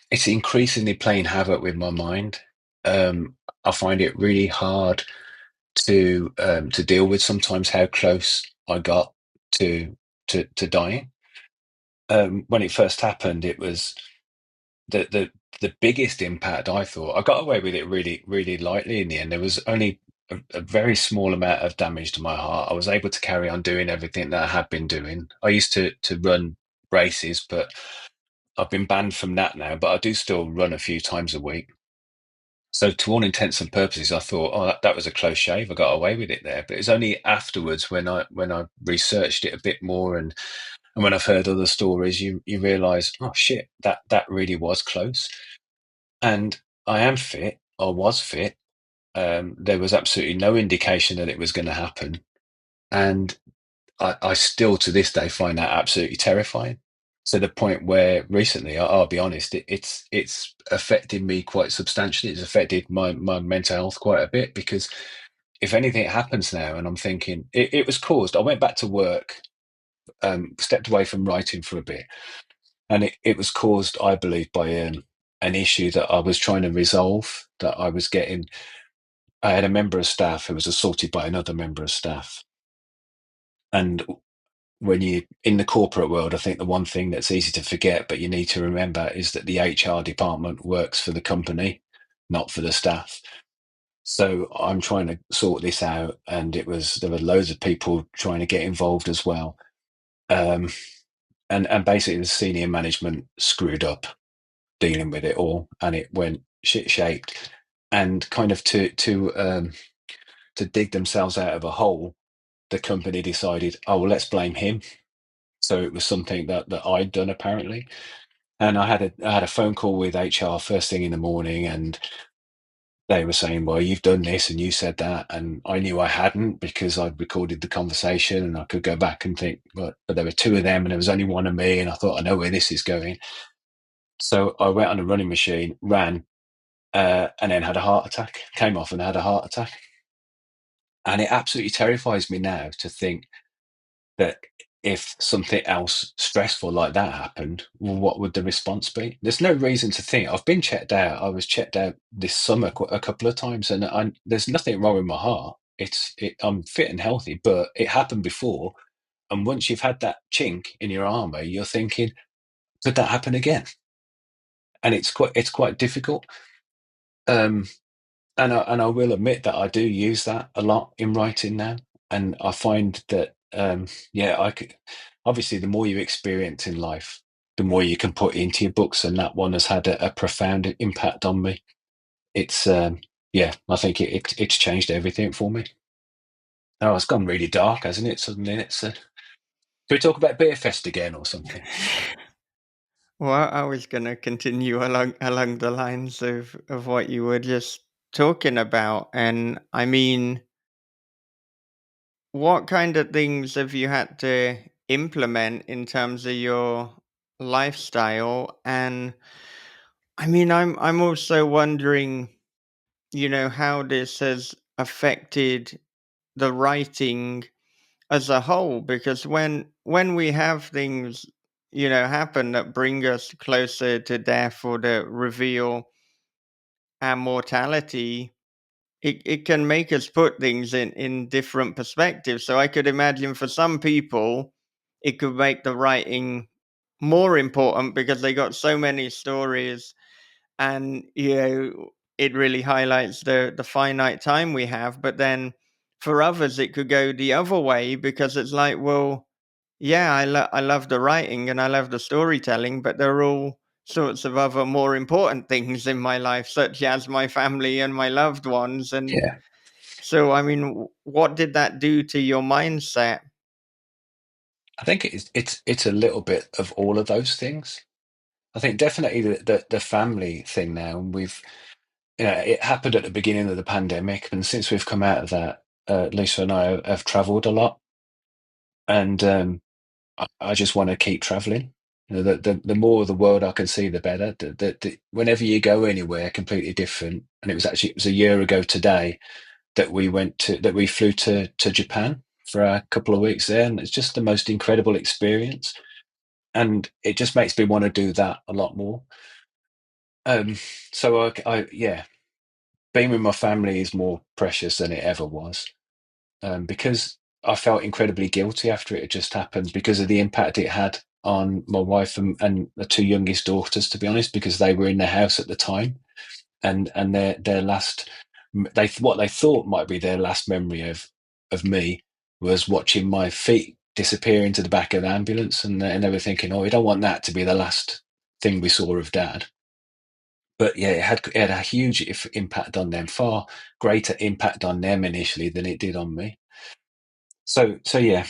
it's increasingly playing havoc with my mind. I find it really hard to deal with sometimes how close I got to dying. when it first happened, it was the biggest impact. I thought I got away with it really, really lightly in the end. There was only a very small amount of damage to my heart. I was able to carry on doing everything that I had been doing. I used to run races, but I've been banned from that now. But I do still run a few times a week. So to all intents and purposes, I thought, oh, that was a close shave. I got away with it there. But it's only afterwards when I researched it a bit more, and when I've heard other stories, you realise, oh shit, that really was close. And I am fit. I was fit. There was absolutely no indication that it was going to happen, and I still to this day find that absolutely terrifying. To the point where recently, I'll be honest, it's affected me quite substantially. It's affected my mental health quite a bit, because if anything happens now, and I'm thinking it was caused, I went back to work, stepped away from writing for a bit, and it was caused, I believe, by an issue that I was trying to resolve. That I had a member of staff who was assaulted by another member of staff, and when you in the corporate world, I think the one thing that's easy to forget, but you need to remember, is that the HR department works for the company, not for the staff. So I'm trying to sort this out, and there were loads of people trying to get involved as well. And basically the senior management screwed up dealing with it all, and it went shit shaped. And kind of to dig themselves out of a hole, the company decided, oh well, let's blame him. So it was something that I'd done, apparently. And I had a phone call with HR first thing in the morning, and they were saying, well, you've done this and you said that. And I knew I hadn't, because I'd recorded the conversation, and I could go back and think, but there were two of them and there was only one of me. And I thought, I know where this is going. So I went on a running machine, ran, and then had a heart attack, came off and had a heart attack. And it absolutely terrifies me now to think that if something else stressful like that happened, well, what would the response be? There's no reason to think. I've been checked out. I was checked out this summer a couple of times, and there's nothing wrong with my heart. I'm fit and healthy, but it happened before. And once you've had that chink in your armor, you're thinking, could that happen again? And it's quite difficult. Um, and I will admit that I do use that a lot in writing now, and I find that I could, obviously, the more you experience in life, the more you can put into your books, and that one has had a profound impact on me. It's I think it's changed everything for me. Oh, it's gone really dark, hasn't it? Suddenly, can we talk about Beer Fest again or something? Well, I was gonna continue along the lines of what you were just talking about, and I mean, what kind of things have you had to implement in terms of your lifestyle? And I mean, I'm also wondering, how this has affected the writing as a whole, because when we have things, happen that bring us closer to death or that reveal our mortality, it can make us put things in different perspectives. So I could imagine for some people, it could make the writing more important because they got so many stories, and it really highlights the finite time we have. But then for others, it could go the other way, because it's like, well, yeah, I love the writing and I love the storytelling, but there are all sorts of other more important things in my life, such as my family and my loved ones. And Yeah, so, I mean, what did that do to your mindset? I think it's a little bit of all of those things. I think definitely the family thing now, and it happened at the beginning of the pandemic, and since we've come out of that, Lisa and I have travelled a lot, and I just want to keep travelling. The more of the world I can see, the better. Whenever you go anywhere completely different, and it was a year ago today that we flew to Japan for a couple of weeks there, and it's just the most incredible experience, and it just makes me want to do that a lot more. Um, so yeah, being with my family is more precious than it ever was, because I felt incredibly guilty after it had just happened, because of the impact it had on my wife and the two youngest daughters, to be honest, because they were in the house at the time, and their last what they thought might be their last memory of me was watching my feet disappear into the back of the ambulance, and they were thinking, "Oh, we don't want that to be the last thing we saw of Dad." But yeah, it had a huge impact on them, far greater impact on them initially than it did on me. So yeah,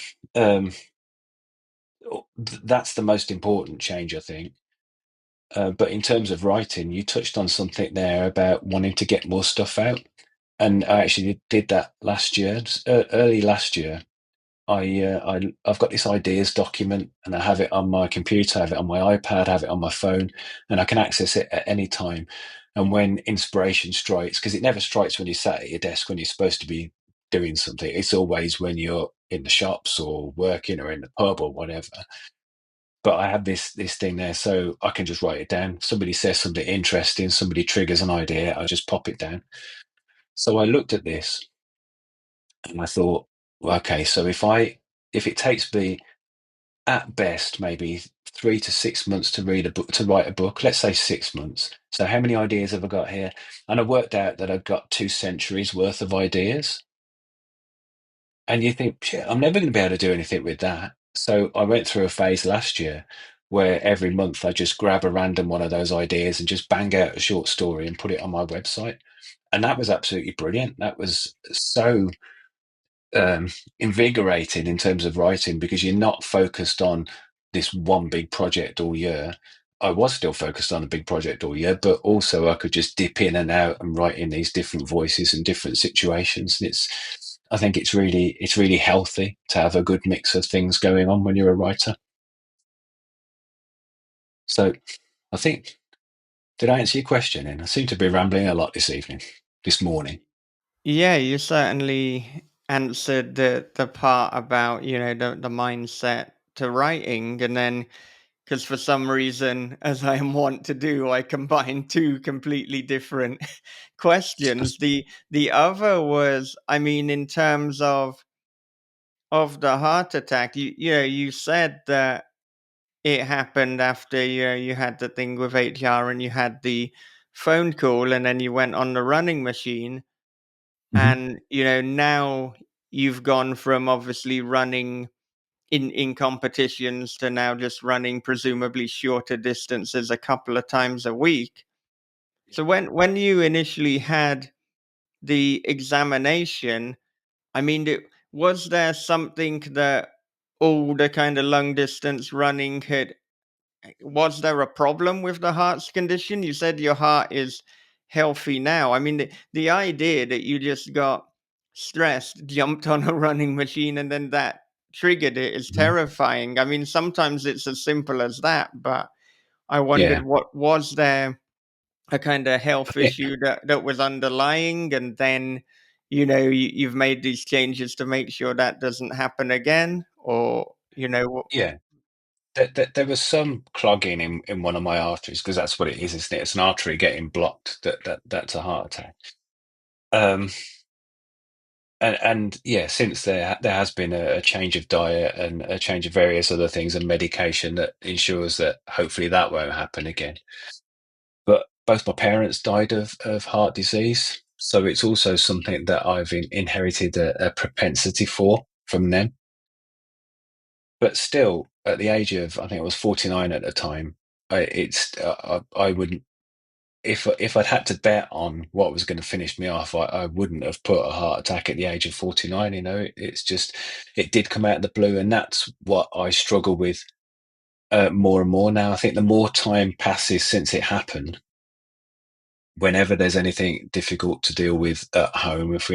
that's the most important change, I think. But in terms of writing, you touched on something there about wanting to get more stuff out, and I actually did that last year, early last year. I've got this ideas document, and I have it on my computer, I have it on my iPad, I have it on my phone, and I can access it at any time. And when inspiration strikes, because it never strikes when you're sat at your desk when you're supposed to be doing something, it's always when you're in the shops or working or in the pub or whatever. But I have this thing there, so I can just write it down. Somebody says something interesting, somebody triggers an idea, I just pop it down. So I looked at this and I thought, well, okay, so if it takes me at best maybe 3 to 6 months to write a book, let's say 6 months. So how many ideas have I got here? And I worked out that I've got 2 centuries worth of ideas. And you think, shit, I'm never going to be able to do anything with that. So I went through a phase last year where every month I just grab a random one of those ideas and just bang out a short story and put it on my website. And that was absolutely brilliant. That was so invigorating in terms of writing, because you're not focused on this one big project all year. I was still focused on a big project all year, but also I could just dip in and out and write in these different voices and different situations. And I think it's really healthy to have a good mix of things going on when you're a writer. So I think, did I answer your question? And I seem to be rambling a lot this morning. Yeah, you certainly answered the part about, the mindset to writing, and then because for some reason, as I am wont to do, I combined two completely different questions. The other was, I mean, in terms of the heart attack, you said that it happened after you had the thing with HR and you had the phone call, and then you went on the running machine. Mm-hmm. And now you've gone from obviously running in competitions to now just running presumably shorter distances a couple of times a week. So when you initially had the examination, I mean, was there something that all the kind of long distance running had? Was there a problem with the heart's condition? You said your heart is healthy now. I mean, the idea that you just got stressed, jumped on a running machine, and then that triggered it is Mm-hmm. terrifying. I mean, sometimes it's as simple as that, but I wondered, Yeah. what was there a kind of I health think, issue that was underlying, and then you've made these changes to make sure that doesn't happen again, or yeah. There was some clogging in one of my arteries, because that's what it is, isn't it? It's an artery getting blocked. That's a heart attack. Um, and yeah, since there has been a change of diet and a change of various other things and medication that ensures that hopefully that won't happen again. But both my parents died of heart disease, so it's also something that I've inherited a propensity for from them. But still, at the age of, I think I was 49 at the time, I wouldn't, if I'd had to bet on what was going to finish me off, I wouldn't have put a heart attack at the age of 49. It's just, it did come out of the blue, and that's what I struggle with more and more now. I think the more time passes since it happened, whenever there's anything difficult to deal with at home, if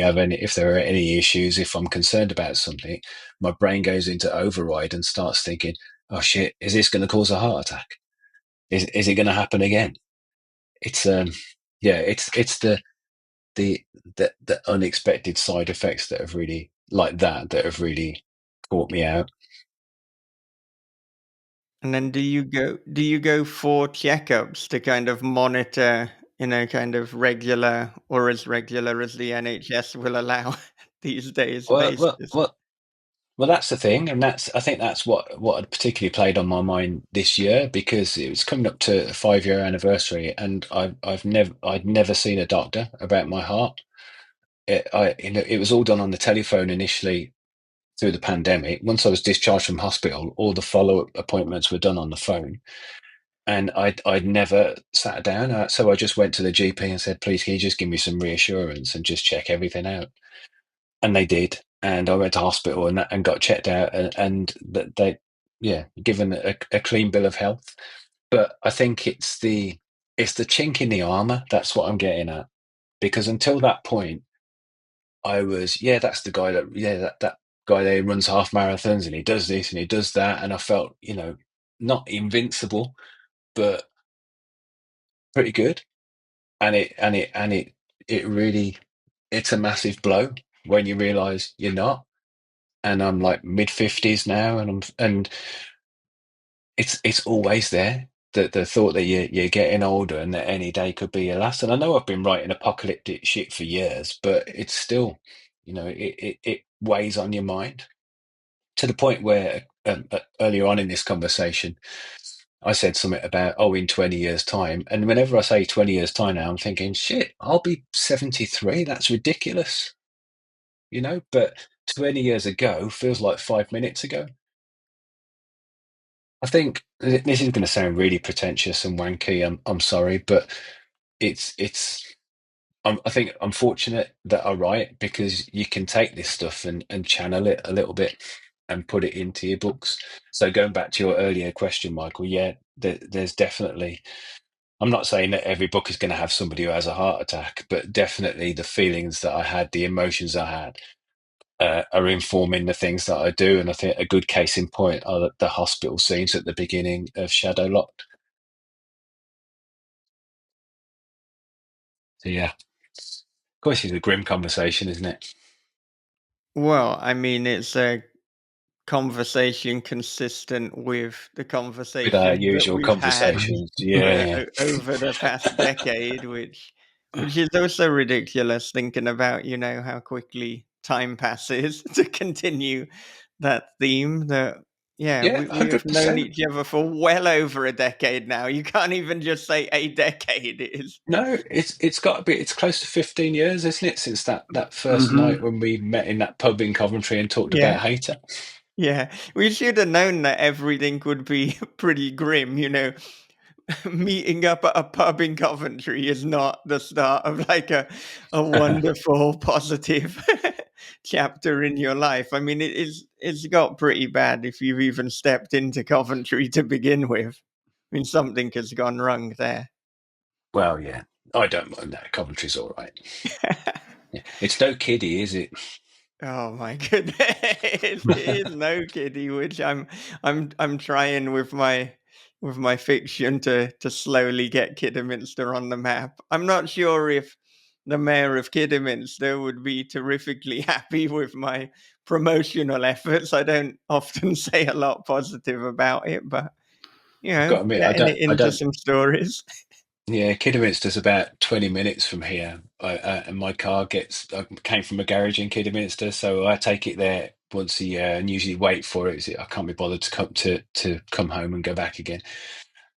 there are any issues, if I'm concerned about something, my brain goes into override and starts thinking, oh shit, is this going to cause a heart attack? Is it going to happen again? It's yeah, it's the the unexpected side effects that have really, that have really caught me out. And then do you go for checkups to kind of monitor, kind of regular or as regular as the NHS will allow these days Well, well, basis? well, Well, that's the thing, and I think that's what had particularly played on my mind this year, because it was coming up to a 5-year anniversary, and I'd never seen a doctor about my heart. It was all done on the telephone initially through the pandemic. Once I was discharged from hospital, all the follow-up appointments were done on the phone, and I'd never sat down. So I just went to the GP and said, "Please, can you just give me some reassurance and just check everything out?" And they did. And I went to hospital and got checked out, and they, yeah, given a clean bill of health. But I think it's the chink in the armor. That's what I'm getting at, because until that point, I was, yeah, that's the guy that guy there runs half marathons and he does this and he does that, and I felt, not invincible, but pretty good. And it really, it's a massive blow when you realize you're not. And I'm like mid-50s now, and it's always there. The thought that you're getting older and that any day could be your last. And I know I've been writing apocalyptic shit for years, but it's still, it weighs on your mind, to the point where earlier on in this conversation, I said something about, in 20 years' time. And whenever I say 20 years' time now, I'm thinking, shit, I'll be 73. That's ridiculous, but 20 years ago feels like 5 minutes ago. I think this is going to sound really pretentious and wanky. I'm sorry, but it's. I think I'm fortunate that I write, because you can take this stuff and channel it a little bit and put it into your books. So going back to your earlier question, Michael, yeah, there's definitely. I'm not saying that every book is going to have somebody who has a heart attack, but definitely the feelings that I had, the emotions I had, are informing the things that I do. And I think a good case in point are the hospital scenes at the beginning of Shadowlocked. So yeah, of course, it's a grim conversation, isn't it? Well, I mean, it's a conversation consistent with the With our conversations that usual we've had conversations, yeah. over the past decade, which is also ridiculous, thinking about, how quickly time passes, to continue that theme. That, yeah, Yeah, we have known 100%. each other for well over a decade now. You can't even just say a decade. It is. No, it's got to be. It's close to 15 years, isn't it, since that first Mm-hmm. night when we met in that pub in Coventry and talked Yeah. about Hater. Yeah, we should have known that everything would be pretty grim, Meeting up at a pub in Coventry is not the start of like a wonderful, positive chapter in your life. I mean, it's got pretty bad if you've even stepped into Coventry to begin with. I mean, something has gone wrong there. Well, yeah, I don't mind that. Coventry's all right. Yeah. It's no kiddie, is it? Oh my goodness, it is no kiddie. Which I'm trying with my fiction to slowly get Kidderminster on the map. I'm not sure if the mayor of Kidderminster would be terrifically happy with my promotional efforts. I don't often say a lot positive about it, but I've got to admit, getting it I into don't. some stories. Yeah, Kidderminster's about 20 minutes from here. And my car came from a garage in Kidderminster, so I take it there once a year and usually wait for it. I can't be bothered to come home and go back again.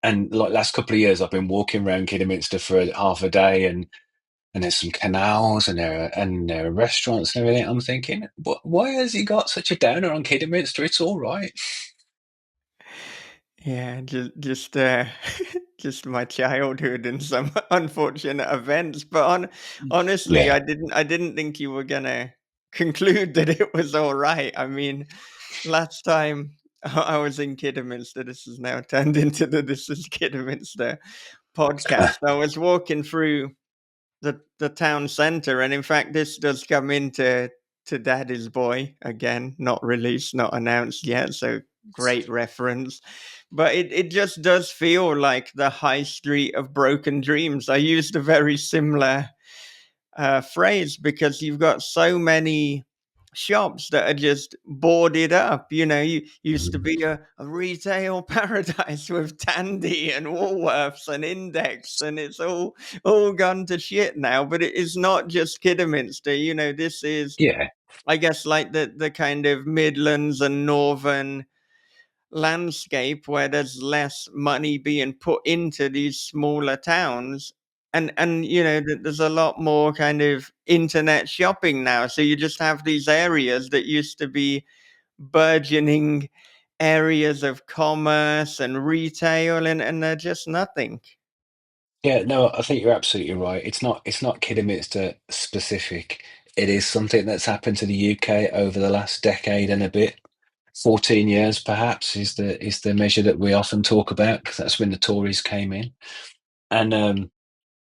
And like last couple of years, I've been walking around Kidderminster for half a day, and there's some canals and there are restaurants and everything. I'm thinking, why has he got such a downer on Kidderminster? It's all right. Yeah, just just my childhood and some unfortunate events. But honestly, Yeah. I didn't think you were gonna conclude that it was all right. I mean, last time I was in Kidderminster, this has now turned into the This is Kidderminster podcast. I was walking through the town center, and in fact, this does come into to Daddy's Boy again, not released, not announced yet. So great reference, but it just does feel like the high street of broken dreams. I used a very similar phrase because you've got so many shops that are just boarded up. You used to be a retail paradise with Tandy and Woolworths and Index, and it's all gone to shit now. But it is not just Kidderminster. This is Yeah. I guess like the kind of Midlands and Northern landscape where there's less money being put into these smaller towns. And there's a lot more kind of internet shopping now, so you just have these areas that used to be burgeoning areas of commerce and retail, and they're just nothing. Yeah, no, I think you're absolutely right. It's not Kidderminster specific. It is something that's happened to the UK over the last decade and a bit. 14 years perhaps is the measure that we often talk about, because that's when the Tories came in. And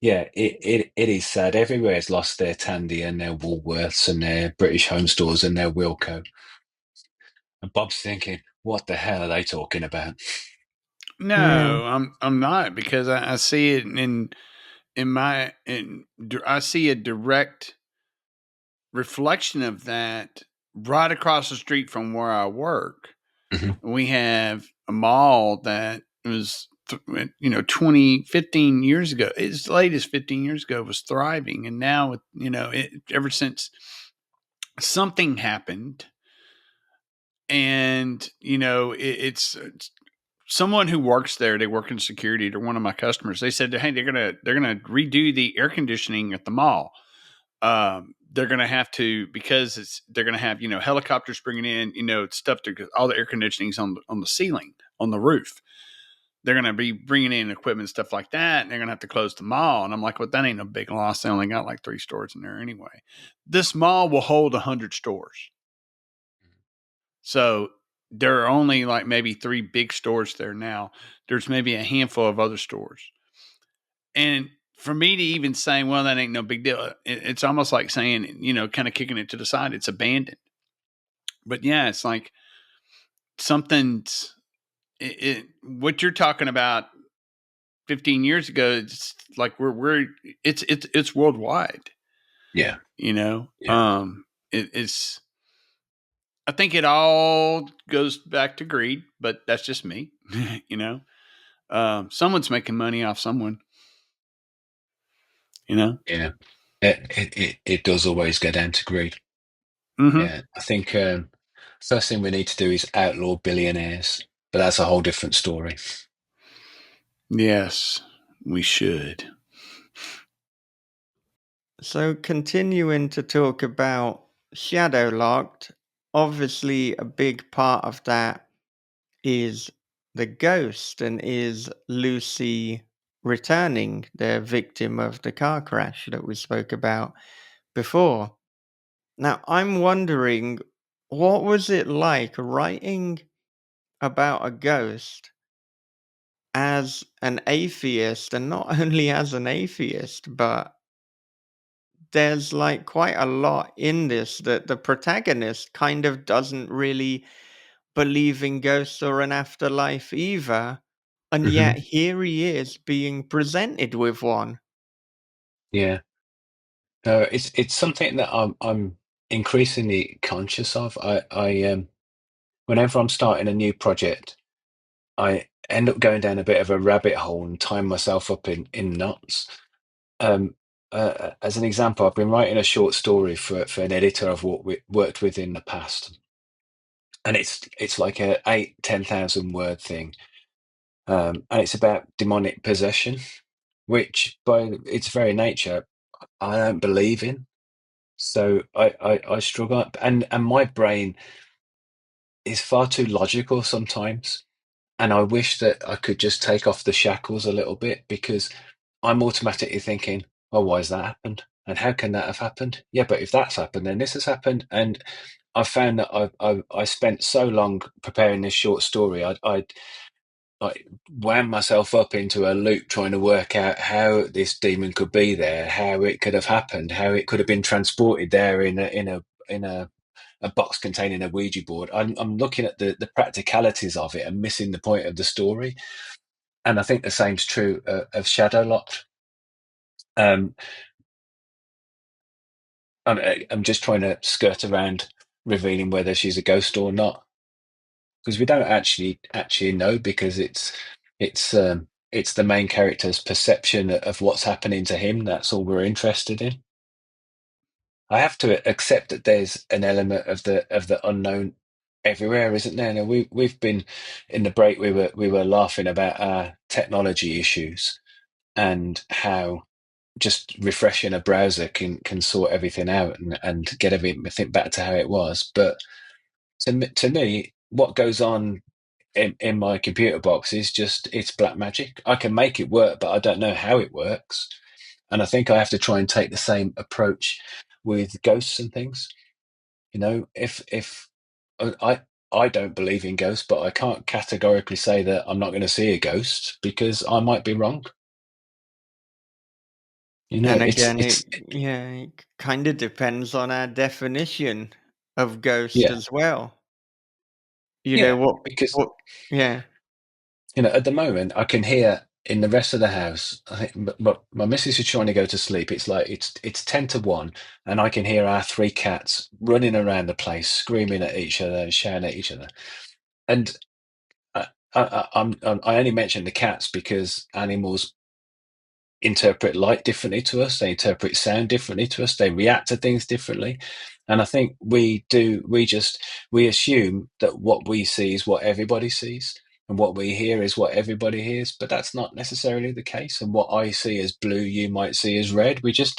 yeah, it is sad. Everywhere's lost their Tandy and their Woolworths and their British Home Stores and their Wilko. And Bob's thinking, what the hell are they talking about? Yeah. No, I'm not, because I see it I see a direct reflection of that right across the street from where I work. Mhm. We have a mall that was 20 15 years ago, as late as 15 years ago, was thriving, and now ever since something happened, and it's someone who works there. They work in security. They're one of my customers. They said, hey, they're gonna redo the air conditioning at the mall. They're going to have to, because they're going to have helicopters bringing in stuff to all the air conditioning's on the ceiling, on the roof. They're going to be bringing in equipment, stuff like that, and they're going to have to close the mall. And I'm like, well, that ain't a big loss. They only got like 3 stores in there anyway. This mall will hold 100 stores, so there are only like maybe 3 big stores there now. There's maybe a handful of other stores. And for me to even say, well, that ain't no big deal, it's almost like saying, kind of kicking it to the side, it's abandoned. But yeah, it's like something's what you're talking about 15 years ago. It's like it's worldwide, Yeah, you know. yeah, It's I think it all goes back to greed, but that's just me. you know, someone's making money off someone. You know. yeah. It does always go down to greed. Mm-hmm. Yeah, I think first thing we need to do is outlaw billionaires, but that's a whole different story. Yes, we should. So continuing to talk about Shadowlocked, obviously a big part of that is the ghost, and is Lucy returning, the victim of the car crash that we spoke about before. Now, I'm wondering, what was it like writing about a ghost as an atheist, and not only as an atheist, but there's like quite a lot in this that the protagonist kind of doesn't really believe in ghosts or an afterlife either. And Hmm. yet here he is being presented with one. Yeah, no, it's something that I'm increasingly conscious of. I whenever I'm starting a new project, I end up going down a bit of a rabbit hole and tying myself up in knots. Um, as an example, I've been writing a short story for an editor I've worked with in the past, and it's like a 8-10,000 word thing, and it's about demonic possession, which by its very nature I don't believe in. So I struggle, and my brain is far too logical sometimes, and I wish that I could just take off the shackles a little bit, because I'm automatically thinking, oh, why has that happened? And how can that have happened? Yeah, but if that's happened, then this has happened. And I found that I spent so long preparing this short story. I like wound myself up into a loop trying to work out how this demon could be there, how it could have happened, how it could have been transported there in a box containing a Ouija board. I'm looking at the practicalities of it and missing the point of the story. And I think the same's true of Shadowlocked. Um, I'm just trying to skirt around revealing whether she's a ghost or not, because we don't actually know, because it's the main character's perception of what's happening to him. That's all we're interested in. I have to accept that there's an element of the unknown everywhere, isn't there? Now, we've been in the break. We were laughing about our technology issues and how just refreshing a browser can sort everything out and get everything back to how it was. But to me, what goes on in my computer box is just it's black magic. I can make it work, but I don't know how it works. And I think I have to try and take the same approach with ghosts and things. You know, if I don't believe in ghosts, but I can't categorically say that I'm not going to see a ghost because I might be wrong. You know, And it's again, it's it kind of depends on our definition of ghost yeah, as well. You know yeah, what? because What? Yeah. at the moment I can hear in the rest of the house. I think my missus is trying to go to sleep. It's like it's 10 to 1, and I can hear our three cats running around the place, screaming at each other and shouting at each other. And I only mention the cats because animals interpret light differently to us. They interpret sound differently to us. They react to things differently. And I think we assume that what we see is what everybody sees and what we hear is what everybody hears, but that's not necessarily the case. And what I see as blue, you might see as red. You just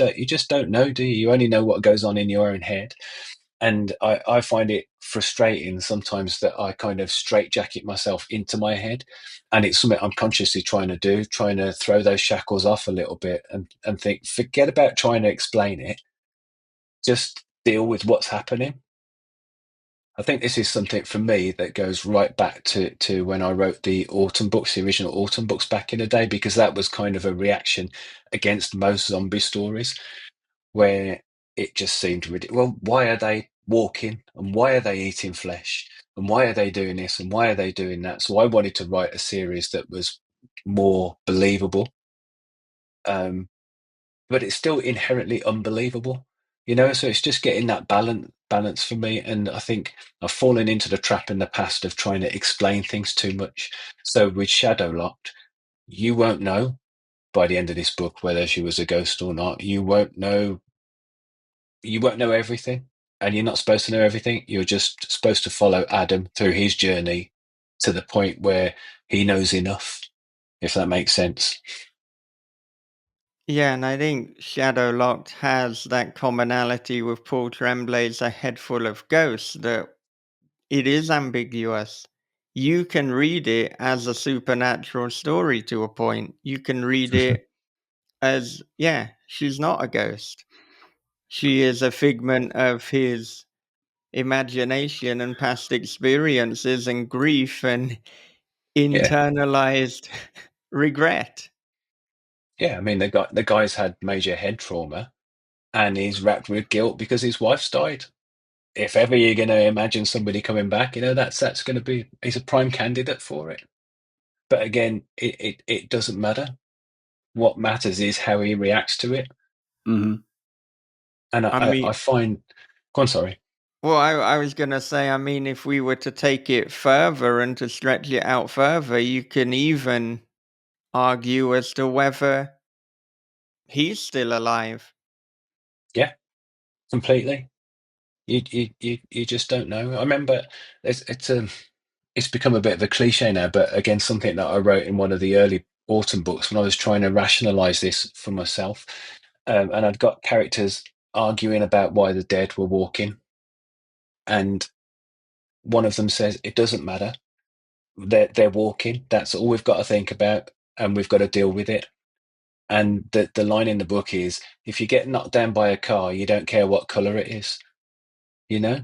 don't know, do you? You only know what goes on in your own head. And I find it frustrating sometimes that I kind of straitjacket myself into my head. And it's something I'm consciously trying to do, trying to throw those shackles off a little bit and think, forget about trying to explain it, just deal with what's happening. I think this is something for me that goes right back to when I wrote the Autumn books, the original Autumn books back in the day, because that was kind of a reaction against most zombie stories where it just seemed ridiculous. Well, why are they walking and why are they eating flesh and why are they doing this and why are they doing that? So I wanted to write a series that was more believable, um, but it's still inherently unbelievable, you know. So it's just getting that balance for me. And I think I've fallen into the trap in the past of trying to explain things too much. So with Shadowlocked, you won't know by the end of this book whether she was a ghost or not. You won't know everything, and you're not supposed to know everything. You're just supposed to follow Adam through his journey to the point where he knows enough, if that makes sense. Yeah, and I think Shadowlocked has that commonality with Paul Tremblay's A Head Full of Ghosts that it is ambiguous. You can read it as a supernatural story to a point. You can read it as, yeah, she's not a ghost. She is a figment of his imagination and past experiences and grief and Yeah, internalized regret. yeah. I mean, the guy's had major head trauma, and he's wrapped with guilt because his wife's died. If ever you're going to imagine somebody coming back, that's going to be he's a prime candidate for it. But again, it doesn't matter. What matters is how he reacts to it. Mm-hmm. And I I mean, find, go on, sorry. well, I was going to say, I mean, if we were to take it further and to stretch it out further, you can even argue as to whether he's still alive. Yeah, completely. You just don't know. I remember it's become a bit of a cliche now, but again, something that I wrote in one of the early Autumn books when I was trying to rationalize this for myself. And I'd got characters arguing about why the dead were walking, and one of them says it doesn't matter. They're walking. That's all we've got to think about, and we've got to deal with it. And the line in the book is, if you get knocked down by a car, you don't care what color it is, you know.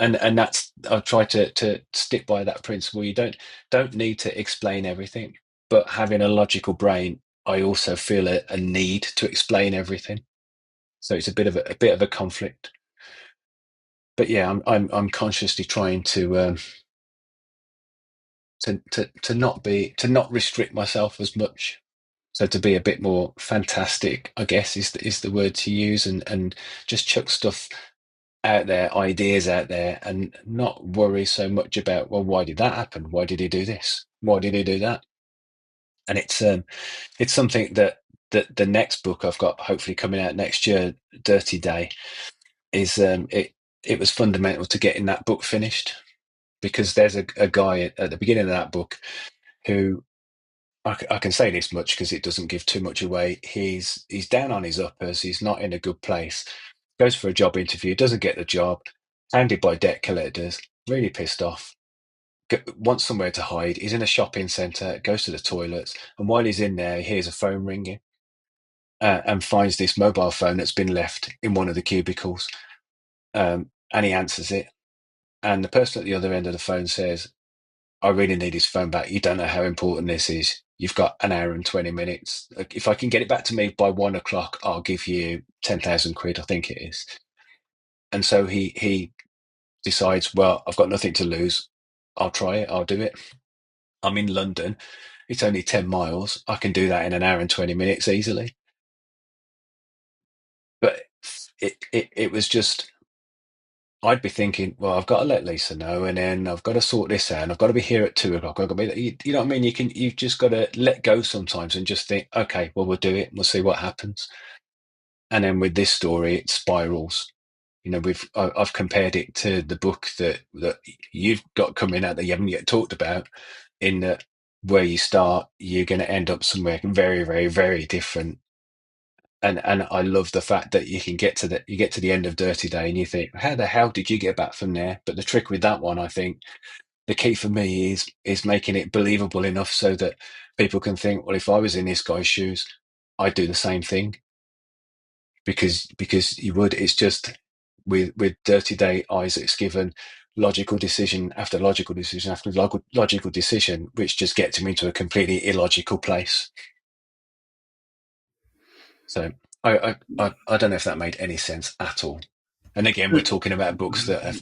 And that's I've tried to stick by that principle. You don't need to explain everything, but having a logical brain, I also feel a need to explain everything. So it's a bit of a conflict. But yeah, I'm consciously trying to not restrict myself as much. So to be a bit more fantastic, I guess is the word to use, and just chuck stuff out there, ideas out there, and not worry so much about, well, why did that happen? Why did he do this? Why did he do that? And it's something that the next book I've got hopefully coming out next year, Dirty Day. is it was fundamental to getting that book finished, because there's a guy at the beginning of that book who, I can say this much because it doesn't give too much away. He's down on his uppers. He's not in a good place. Goes for a job interview, doesn't get the job. Hounded by debt collectors. Really pissed off. Wants somewhere to hide. He's in a shopping centre. Goes to the toilets, and while he's in there, he hears a phone ringing, and finds this mobile phone that's been left in one of the cubicles. And he answers it, and the person at the other end of the phone says, I really need his phone back. You don't know how important this is. You've got an hour and 20 minutes. Like, if I can get it back to me by 1 o'clock, I'll give you 10,000 quid, I think it is. And so he decides, well, I've got nothing to lose. I'll try it. I'll do it. I'm in London. It's only 10 miles. I can do that in an hour and 20 minutes easily. But it was just, I'd be thinking, well, I've got to let Lisa know, and then I've got to sort this out. And I've got to be here at 2 o'clock. I've got to be, you know what I mean? You've just got to let go sometimes and just think, okay, well, we'll do it. We'll see what happens. And then with this story, it spirals. You know, I've compared it to the book that you've got coming out that you haven't yet talked about. In that, where you start, you're going to end up somewhere very, very, very different. And I love the fact that you get to the end of Dirty Day and you think, how the hell did you get back from there? But the trick with that one, I think, the key for me is making it believable enough so that people can think, well, if I was in this guy's shoes, I'd do the same thing. Because you would. It's just with Dirty Day, Isaac's given logical decision after logical decision after logical decision, which just gets him into a completely illogical place. So I don't know if that made any sense at all. And again, we're talking about books that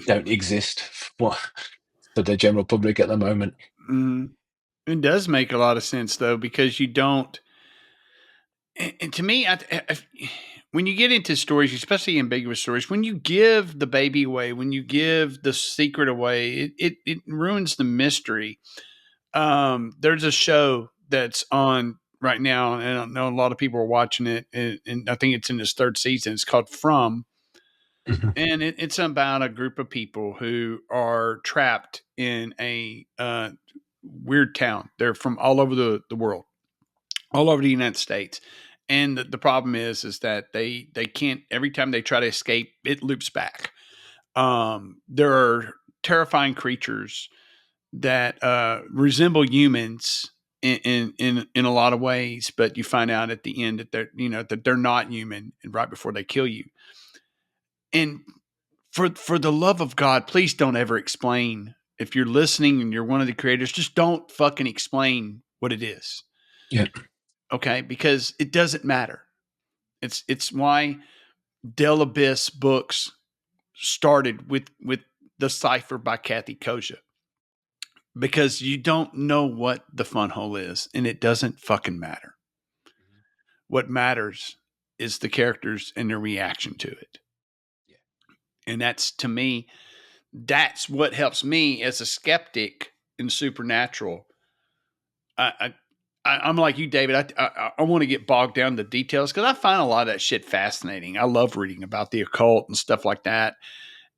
don't exist for the general public at the moment. It does make a lot of sense though, because you don't. And to me, when you get into stories, especially ambiguous stories, when you give the baby away, when you give the secret away, it ruins the mystery. There's a show that's on right now, and I know a lot of people are watching it, and I think it's in its third season. It's called From, and it's about a group of people who are trapped in a weird town. They're from all over the world, all over the United States. And the problem is that they can't. Every time they try to escape, it loops back. There are terrifying creatures that resemble humans in a lot of ways, but you find out at the end that they're not human, and right before they kill you. And for the love of God, please don't ever explain. If you're listening and you're one of the creators, just don't fucking explain what it is. Yeah. Okay, because it doesn't matter. It's why Del Abyss books started with the cipher by Kathy Koja, because you don't know what the fun hole is, and it doesn't fucking matter. What matters is the characters and their reaction to it. Yeah. And that's, to me, that's what helps me as a skeptic in supernatural. I'm like you, David. I want to get bogged down in the details because I find a lot of that shit fascinating. I love reading about the occult and stuff like that,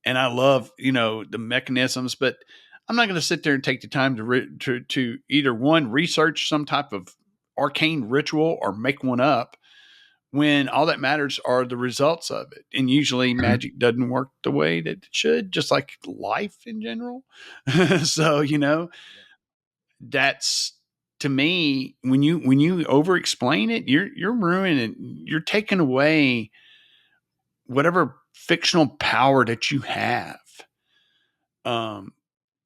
and I love the mechanisms. But I'm not going to sit there and take the time to either one research some type of arcane ritual or make one up, when all that matters are the results of it. And usually magic doesn't work the way that it should, just like life in general. So, that's, to me, when you over explain it, you're ruining, you're taking away whatever fictional power that you have.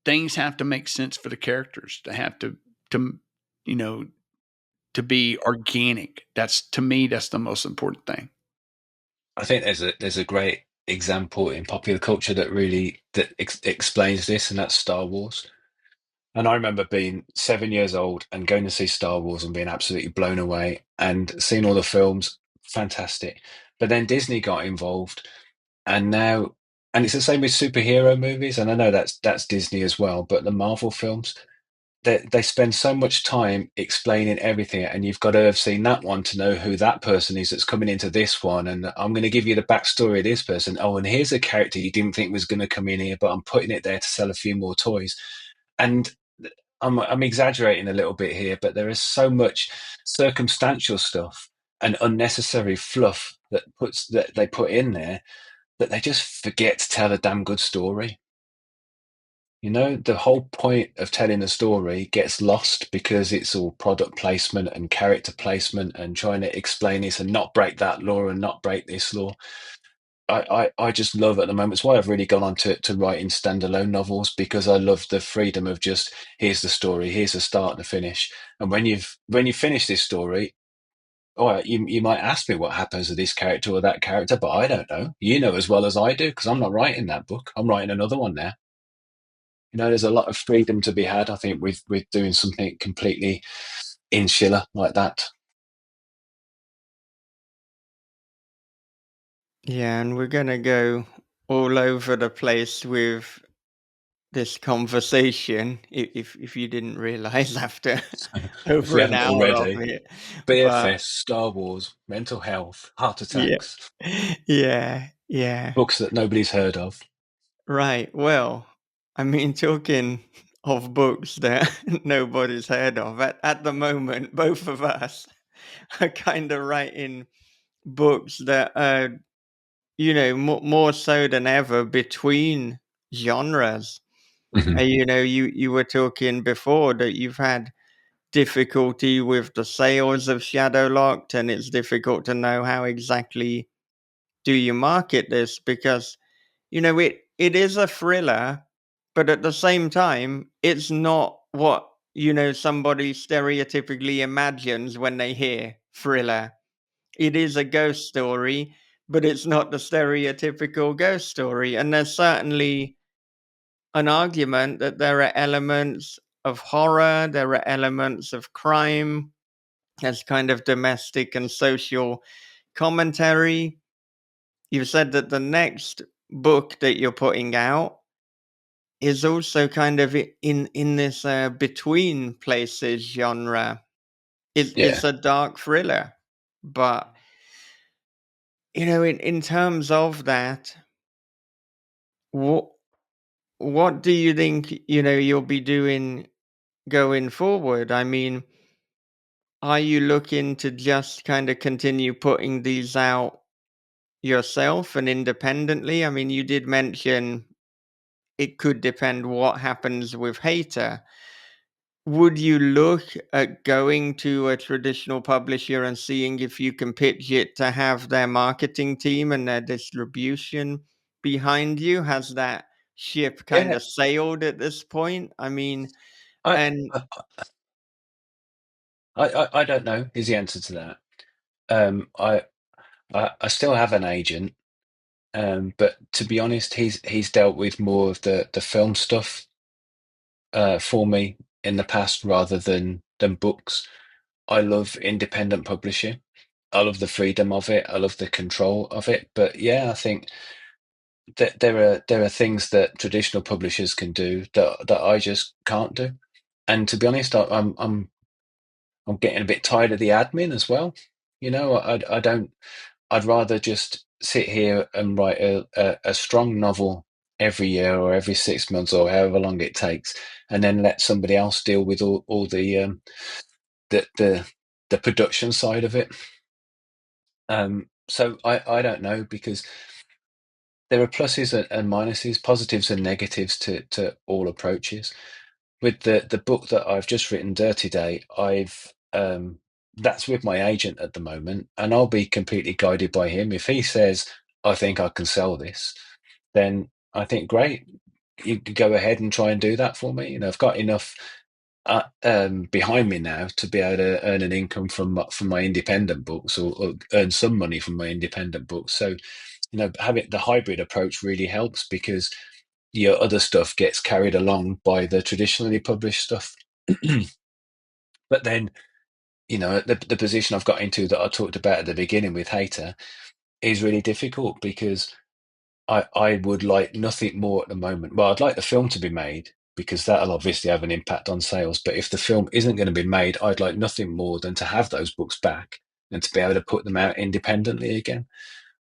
Things have to make sense for the characters to have to you know to be organic. That's, to me, that's the most important thing. I think there's a great example in popular culture that really explains this, and that's Star Wars. And I remember being 7 years old and going to see Star Wars and being absolutely blown away and seeing all the films, fantastic. But then Disney got involved, and now, and it's the same with superhero movies. And I know that's Disney as well, but the Marvel films, they spend so much time explaining everything, and you've got to have seen that one to know who that person is that's coming into this one. And I'm going to give you the backstory of this person. Oh, and here's a character you didn't think was going to come in here, but I'm putting it there to sell a few more toys. And I'm exaggerating a little bit here, but there is so much circumstantial stuff and unnecessary fluff that they put in there that they just forget to tell a damn good story. The whole point of telling a story gets lost because it's all product placement and character placement and trying to explain this and not break that law and not break this law. I just love at the moment. It's why I've really gone on to writing standalone novels, because I love the freedom of just, here's the story, here's the start and the finish. And when you finish this story, all right, you might ask me what happens to this character or that character, but I don't know. You know as well as I do, because I'm not writing that book. I'm writing another one now. There's a lot of freedom to be had, I think, with doing something completely insular like that. Yeah, and we're gonna go all over the place with this conversation, if you didn't realize after If we over an haven't hour of already, it. But BFS, Star Wars, mental health, heart yeah, attacks, yeah. books that nobody's heard of. Right. Well, I mean, talking of books that nobody's heard of, at the moment, both of us are kind of writing books that are, more so than ever between genres. Mhm. You were talking before that you've had difficulty with the sales of Shadowlocked, and it's difficult to know how exactly do you market this because it is a thriller, but at the same time, it's not what somebody stereotypically imagines when they hear thriller. It is a ghost story, but it's not the stereotypical ghost story. And there's certainly an argument that there are elements of horror, there are elements of crime, as kind of domestic and social commentary. You said that the next book that you're putting out is also kind of in this between places genre. It's Yeah. a dark thriller, but in terms of that, what what do you think you'll be doing going forward? I mean, are you looking to just kind of continue putting these out yourself and independently? I mean, you did mention it could depend what happens with Hater. Would you look at going to a traditional publisher and seeing if you can pitch it to have their marketing team and their distribution behind you? Has that ship kind Yeah. of sailed at this point? I mean, I, and I I don't know is the answer to that. I still have an agent, but to be honest, he's dealt with more of the film stuff for me in the past rather than books. I love independent publishing. I love the freedom of it. I love the control of it. But yeah, I think that there are things that traditional publishers can do that I just can't do. And to be honest, I'm getting a bit tired of the admin as well. I don't. I'd rather just sit here and write a strong novel every year or every 6 months or however long it takes, and then let somebody else deal with all the the the production side of it. So I don't know, because there are pluses and minuses, positives and negatives to all approaches. With the book that I've just written, Dirty Day, I've that's with my agent at the moment, and I'll be completely guided by him. If he says, I think I can sell this, then I think great, you can go ahead and try and do that for me. I've got enough behind me now to be able to earn an income from my independent books, or earn some money from my independent books. So having the hybrid approach really helps, because your other stuff gets carried along by the traditionally published stuff. But then, the position I've got into that I talked about at the beginning with Hater is really difficult, because I would like nothing more at the moment. Well, I'd like the film to be made, because that'll obviously have an impact on sales. But if the film isn't going to be made, I'd like nothing more than to have those books back and to be able to put them out independently again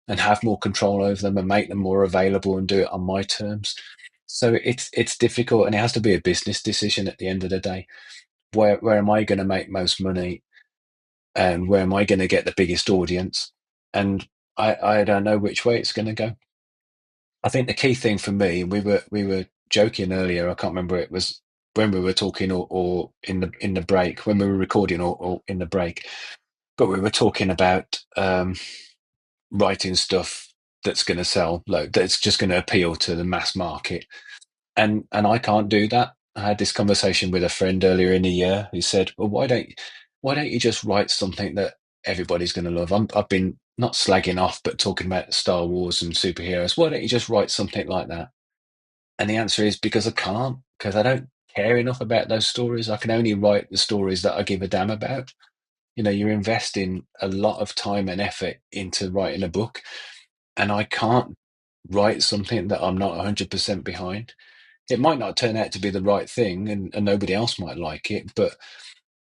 and have more control over them and make them more available and do it on my terms. So it's difficult, and it has to be a business decision at the end of the day. Where am I going to make most money, and where am I going to get the biggest audience? And I don't know which way it's going to go. I think the key thing for me, we were joking earlier. I can't remember it was when we were talking or in the break when we were recording or in the break, but we were talking about writing stuff that's going to sell, like, that's just going to appeal to the mass market, and I can't do that. I had this conversation with a friend earlier in the year who said, "Well, why don't you just write something that everybody's going to love?" I've been not slagging off, but talking about Star Wars and superheroes. Why don't you just write something like that? And the answer is because I can't, because I don't care enough about those stories. I can only write the stories that I give a damn about. You're investing a lot of time and effort into writing a book, and I can't write something that I'm not 100% behind. It might not turn out to be the right thing, and nobody else might like it, but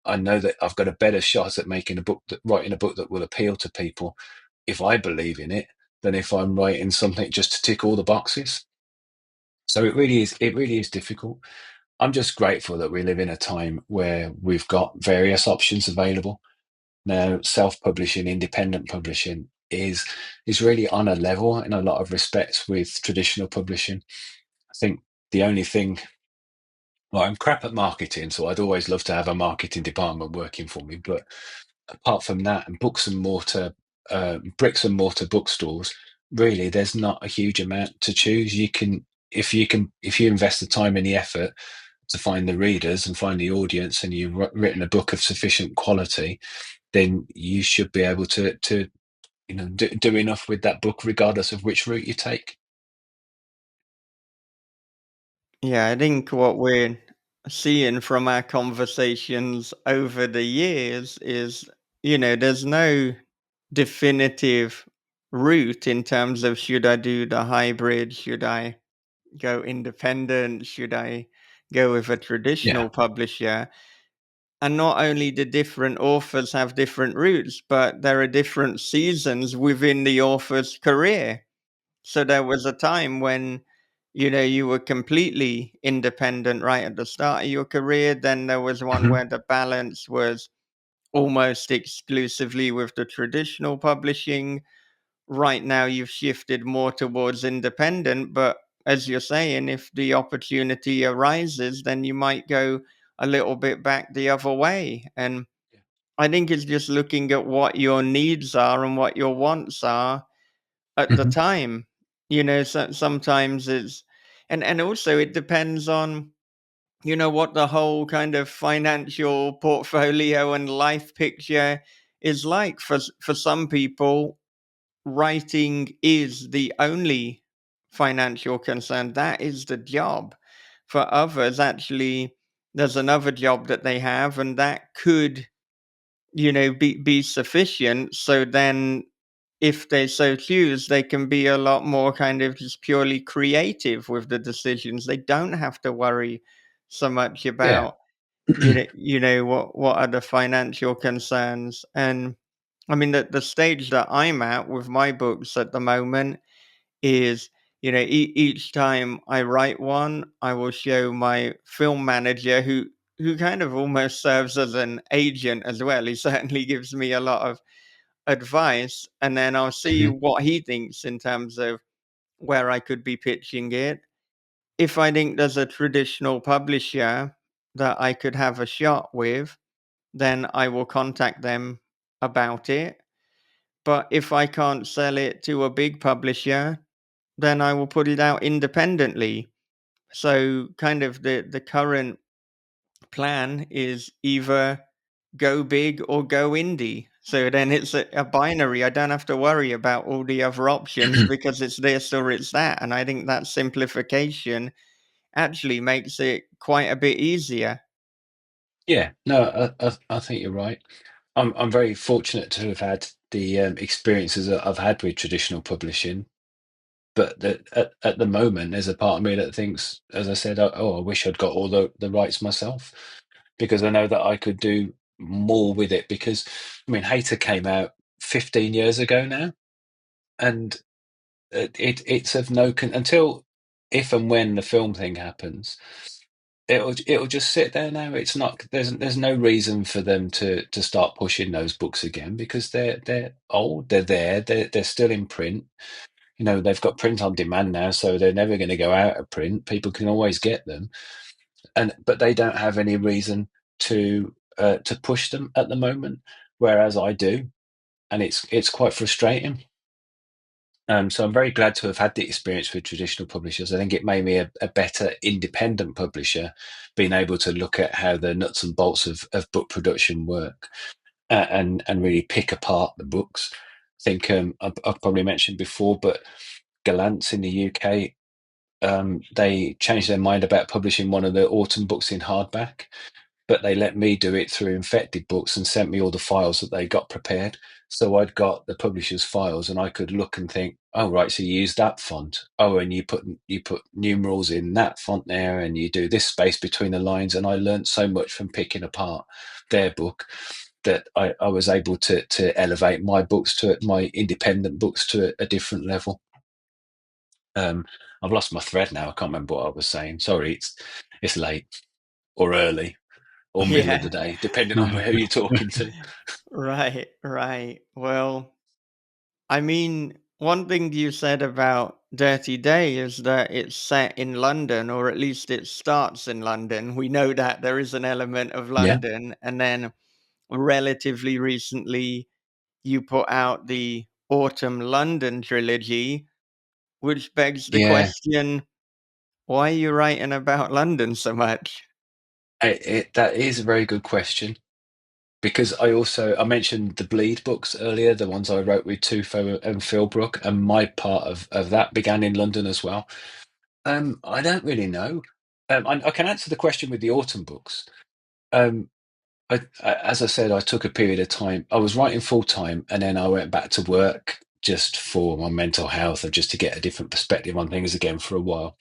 I know that I've got a better shot at writing a book that will appeal to people if I believe in it than if I'm writing something just to tick all the boxes. So it really is difficult. I'm just grateful that we live in a time where we've got various options available. Now, self-publishing, independent publishing is really on a level in a lot of respects with traditional publishing. I think the only thing, well, I'm crap at marketing, so I'd always love to have a marketing department working for me. But apart from that, and bricks and mortar bookstores, really, there's not a huge amount to choose. If you invest the time and the effort to find the readers and find the audience, and you've written a book of sufficient quality, then you should be able to do enough with that book, regardless of which route you take. Yeah, I think what we're seeing from our conversations over the years is, there's no definitive route in terms of should I do the hybrid, should I go independent, should I go with a Yeah. traditional publisher? And not only do different authors have different routes, but there are different seasons within the author's career. So there was a time when, you were completely independent right at the start of your career. Then there was one Mhm. where the balance was almost exclusively with the traditional publishing. Right now, you've shifted more towards independent. But as you're saying, if the opportunity arises, then you might go a little bit back the other way. And I think it's just looking at what your needs are and what your wants are at the Mhm. time. So sometimes and also it depends on, what the whole kind of financial portfolio and life picture is like. For some people, writing is the only financial concern. That is the job. For others, actually, there's another job that they have, and that could, be sufficient. So then, if they so choose, they can be a lot more kind of just purely creative with the decisions. They don't have to worry so much Yeah. about, what are the financial concerns. And I mean, the stage that I'm at with my books at the moment is, each time I write one, I will show my film manager, who kind of almost serves as an agent as well. He certainly gives me a lot of advice, and then I'll see Mhm. what he thinks in terms of where I could be pitching it. If I think there's a traditional publisher that I could have a shot with, then I will contact them about it. But if I can't sell it to a big publisher, then I will put it out independently. So kind of the current plan is either go big or go indie. So then it's a binary. I don't have to worry about all the other options because it's this or it's that. And I think that simplification actually makes it quite a bit easier. Yeah, no, I think you're right. I'm very fortunate to have had the experiences that I've had with traditional publishing. But at the moment, there's a part of me that thinks, as I said, oh, I wish I'd got all the rights myself, because I know that I could do more with it. Because I mean, Hater came out 15 years ago now, and it's of no until if and when the film thing happens, it'll just sit there now. It's not there's no reason for them to start pushing those books again, because they're old, they're still in print. You know, they've got print on demand now, so they're never going to go out of print. People can always get them, but they don't have any reason to push them at the moment, whereas I do, and it's quite frustrating. So I'm very glad to have had the experience with traditional publishers. I think it made me a better independent publisher, being able to look at how the nuts and bolts of book production work, and really pick apart the books. I think I've probably mentioned before, but Gallant's in the UK, they changed their mind about publishing one of the autumn books in hardback, but they let me do it through Infected Books and sent me all the files that they got prepared. So I'd got the publisher's files, and I could look and think, oh right, so you use that font. Oh, and you put numerals in that font there, and you do this space between the lines. And I learned so much from picking apart their book, that I was able to elevate my books, to my independent books, to a different level. I've lost my thread now. I can't remember what I was saying. Sorry, it's late or early or middle of the Yeah. day, depending on who you're talking to. Right, right. Well, I mean, one thing you said about Dirty Day is that it's set in London, or at least it starts in London. We know that there is an element of Yeah, London, and then relatively recently you put out the Autumn London trilogy, which begs the yeah. question, why are you writing about London so much? That is a very good question, because I mentioned the Bleed books earlier, the ones I wrote with Tufo and Philbrook, and my part of that began in London as well. I don't really know. I can answer the question with the autumn books. Um, as I said, I took a period of time. I was writing full time, and then I went back to work just for my mental health and just to get a different perspective on things again for a while.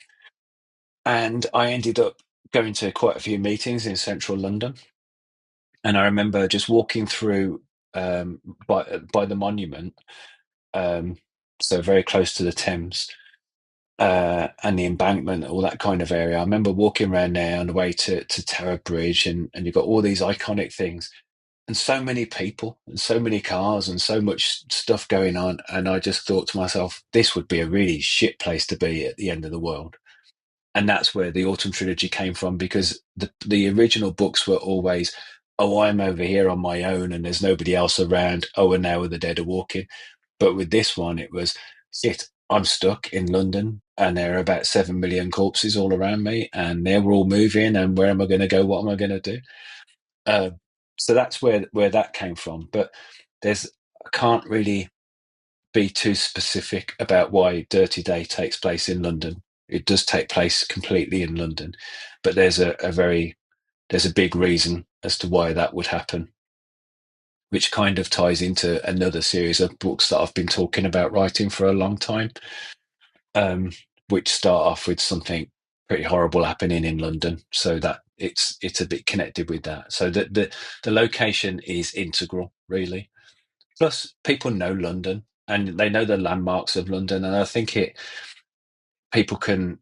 And I ended up going to quite a few meetings in central London. And I remember just walking through, by the monument, um, so very close to the Thames, and the embankment, all that kind of area. I remember walking around there on the way to Tower Bridge, and you've got all these iconic things, and so many people, and so many cars, and so much stuff going on. And I just thought to myself, this would be a really shit place to be at the end of the world. And that's where the Autumn trilogy came from, because the original books were always, oh, I'm over here on my own and there's nobody else around. Oh, and now the dead are walking. But with this one, it was, shit, I'm stuck in London and there are about 7 million corpses all around me, and they're all moving, and where am I going to go? What am I going to do? Uh, so that's where that came from. But I can't really be too specific about why Dirty Day takes place in London. It does take place completely in London, but there's there's a big reason as to why that would happen, which kind of ties into another series of books that I've been talking about writing for a long time, um, which start off with something pretty horrible happening in London, so that it's a bit connected with that. So the location is integral, really. Plus, people know London and they know the landmarks of London, and I think people can.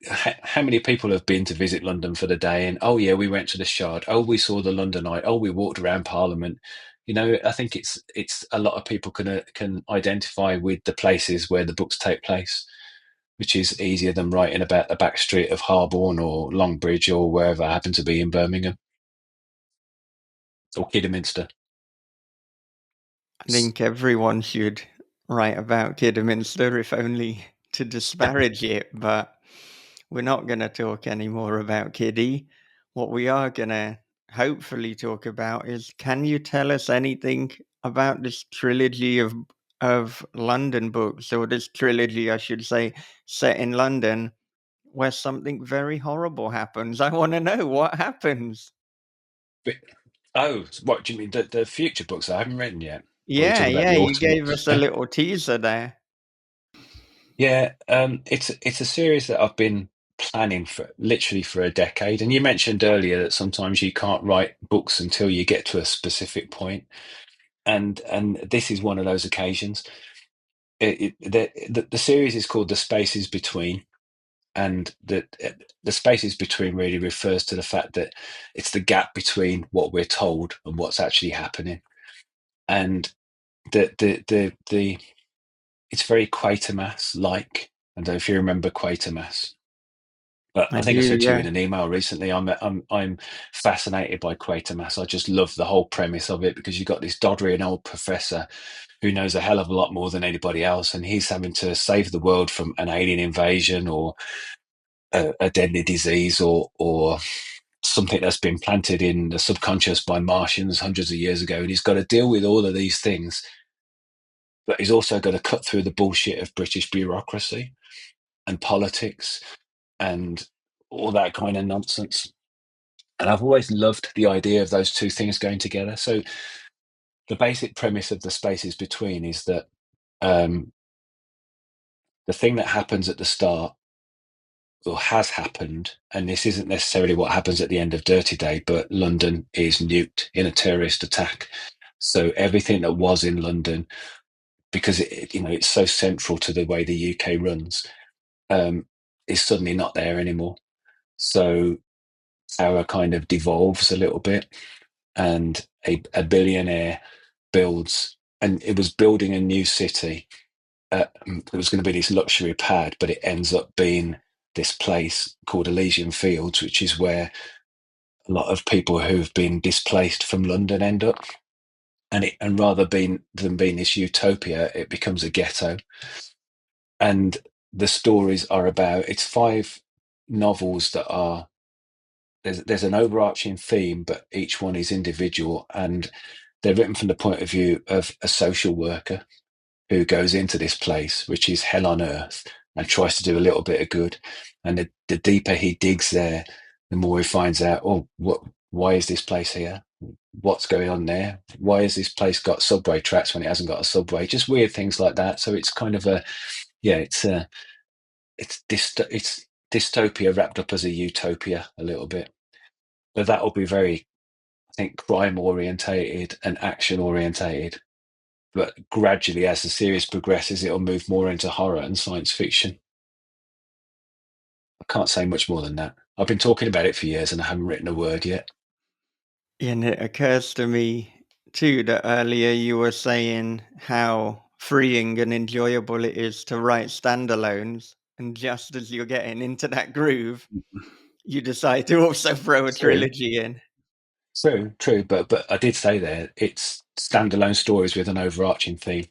How many people have been to visit London for the day? And oh yeah, we went to the Shard. Oh, we saw the London Eye. Oh, we walked around Parliament. You know, I think it's a lot of people can identify with the places where the books take place, which is easier than writing about the back street of Harborne or Longbridge or wherever I happen to be in Birmingham or Kidderminster. I think everyone should write about Kidderminster, if only to disparage it, but we're not going to talk anymore about Kiddy. What we are going to hopefully talk about is, can you tell us anything about this trilogy of London books, or this trilogy, I should say, set in London, where something very horrible happens? I want to know what happens. But, oh, what do you mean? The future books I haven't written yet? Or are you Yeah, talking about yeah, the you autumn gave books? us a little teaser there. Yeah, it's a series that I've been planning for literally for a decade. And you mentioned earlier that sometimes you can't write books until you get to a specific point, and this is one of those occasions. The series is called The Spaces Between, and the spaces between really refers to the fact that it's the gap between what we're told and what's actually happening, and the it's very Quatermass like. I don't know if you remember Quatermass. But I I do, think I said to you yeah. in an email recently, I'm fascinated by Quatermass. I just love the whole premise of it because you've got this doddering old professor who knows a hell of a lot more than anybody else, and he's having to save the world from an alien invasion or a deadly disease or something that's been planted in the subconscious by Martians hundreds of years ago, and he's got to deal with all of these things, but he's also got to cut through the bullshit of British bureaucracy and politics and all that kind of nonsense. And I've always loved the idea of those two things going together. So the basic premise of the spaces between is that um, the thing that happens at the start or has happened, and this isn't necessarily what happens at the end of Dirty Day, but London is nuked in a terrorist attack. So everything that was in London, because it's so central to the way the UK runs, is suddenly not there anymore. So power kind of devolves a little bit, and a billionaire builds, and it was building a new city. It was going to be this luxury pad, but it ends up being this place called Elysian Fields, which is where a lot of people who've been displaced from London end up. And rather than being this utopia, it becomes a ghetto. And the stories are about it's five novels that are there's an overarching theme, but each one is individual, and they're written from the point of view of a social worker who goes into this place, which is hell on earth, and tries to do a little bit of good. And the deeper he digs there, the more he finds out, oh, why is this place here? What's going on there? Why has this place got subway tracks when it hasn't got a subway? Just weird things like that. So it's kind of yeah, it's dystopia wrapped up as a utopia a little bit. But that will be very, I think, crime orientated and action orientated. But gradually, as the series progresses, it'll move more into horror and science fiction. I can't say much more than that. I've been talking about it for years and I haven't written a word yet. And it occurs to me too that earlier you were saying how freeing and enjoyable it is to write standalones. And just as you're getting into that groove, you decide to also throw a True, trilogy in. true. But I did say there it's standalone stories with an overarching theme.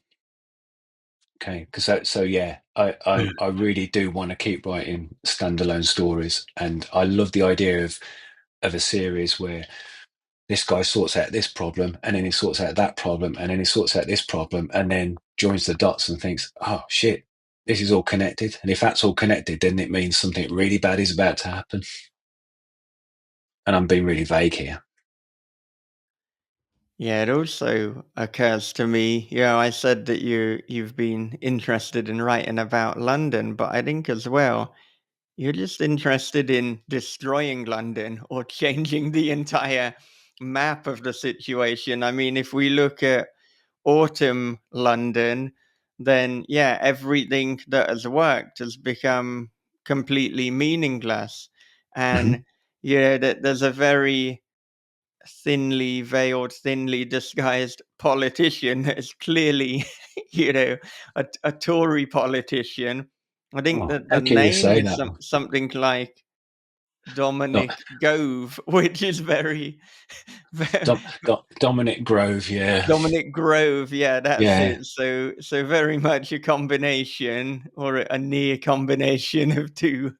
Okay, because so yeah, I really do want to keep writing standalone stories, and I love the idea of a series where this guy sorts out this problem, and then he sorts out that problem, and then he sorts out this problem, and then joins the dots and thinks, oh shit, this is all connected. And if that's all connected, then it means something really bad is about to happen. And I'm being really vague here. Yeah, it also occurs to me, I said that you've been interested in writing about London, but I think as well you're just interested in destroying London or changing the entire map of the situation. I mean, if we look at autumn London, then yeah, everything that has worked has become completely meaningless. And Mhm. that there's a very thinly veiled, thinly disguised politician that is clearly, a Tory politician. I think Oh, that the how can you name say is that? something like Not Dominic Gove, which is very, very Dominic Grove, yeah. Dominic Grove. Yeah, that's Yeah, it. So very much a combination or a near combination of two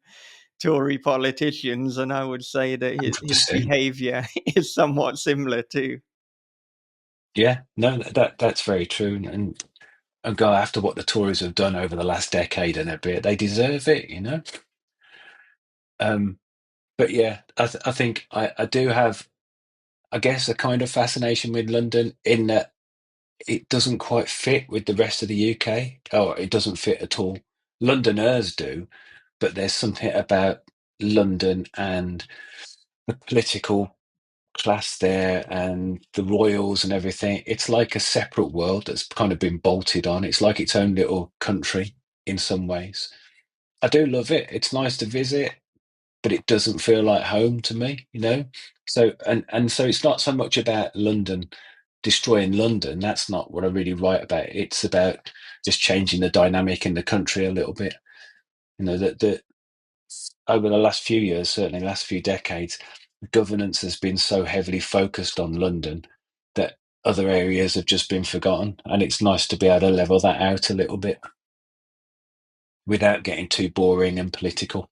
Tory politicians, and I would say that his 100%. behaviour is somewhat similar too. Yeah, no, that's very true. And go after what the Tories have done over the last decade and a bit. They deserve it, you know? Um, but yeah, I think I do have, I guess, a kind of fascination with London in that it doesn't quite fit with the rest of the UK, or it doesn't fit at all. Londoners do, but there's something about London and the political class there and the royals and everything. It's like a separate world that's kind of been bolted on. It's like its own little country in some ways. I do love it. It's nice to visit, but it doesn't feel like home to me, you know? So and so it's not so much about London destroying London. That's not what I really write about. It's about just changing the dynamic in the country a little bit. You know, that over the last few years, certainly the last few decades, governance has been so heavily focused on London that other areas have just been forgotten. And it's nice to be able to level that out a little bit without getting too boring and political.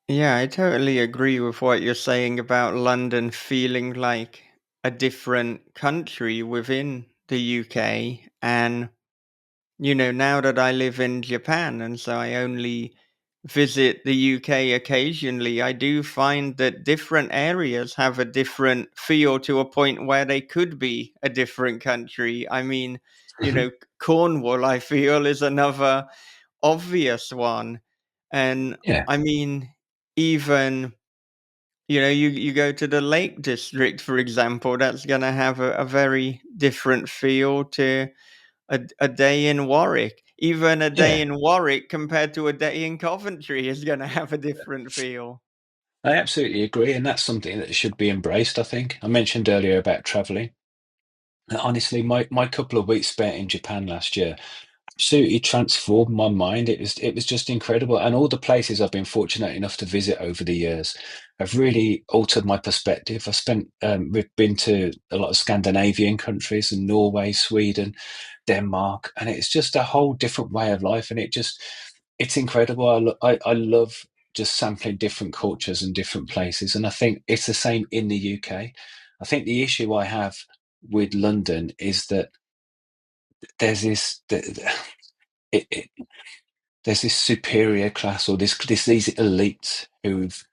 Yeah, I totally agree with what you're saying about London feeling like a different country within the UK. And, now that I live in Japan and so I only visit the UK occasionally, I do find that different areas have a different feel to a point where they could be a different country. I mean, Cornwall, I feel, is another obvious one. And Yeah, I mean, even, you go to the Lake District, for example, that's going to have a very different feel to a day in Warwick. Even a day yeah. in Warwick compared to a day in Coventry is going to have a different feel. I absolutely agree. And that's something that should be embraced, I think. I mentioned earlier about traveling. Honestly, my couple of weeks spent in Japan last year absolutely transformed my mind. It was just incredible, and all the places I've been fortunate enough to visit over the years have really altered my perspective. We've been to a lot of Scandinavian countries and Norway, Sweden, Denmark, and it's just a whole different way of life, and it's incredible. I love just sampling different cultures and different places, and I think it's the same in the UK. I think the issue I have with London is that there's this it, it, there's this superior class or these elites who've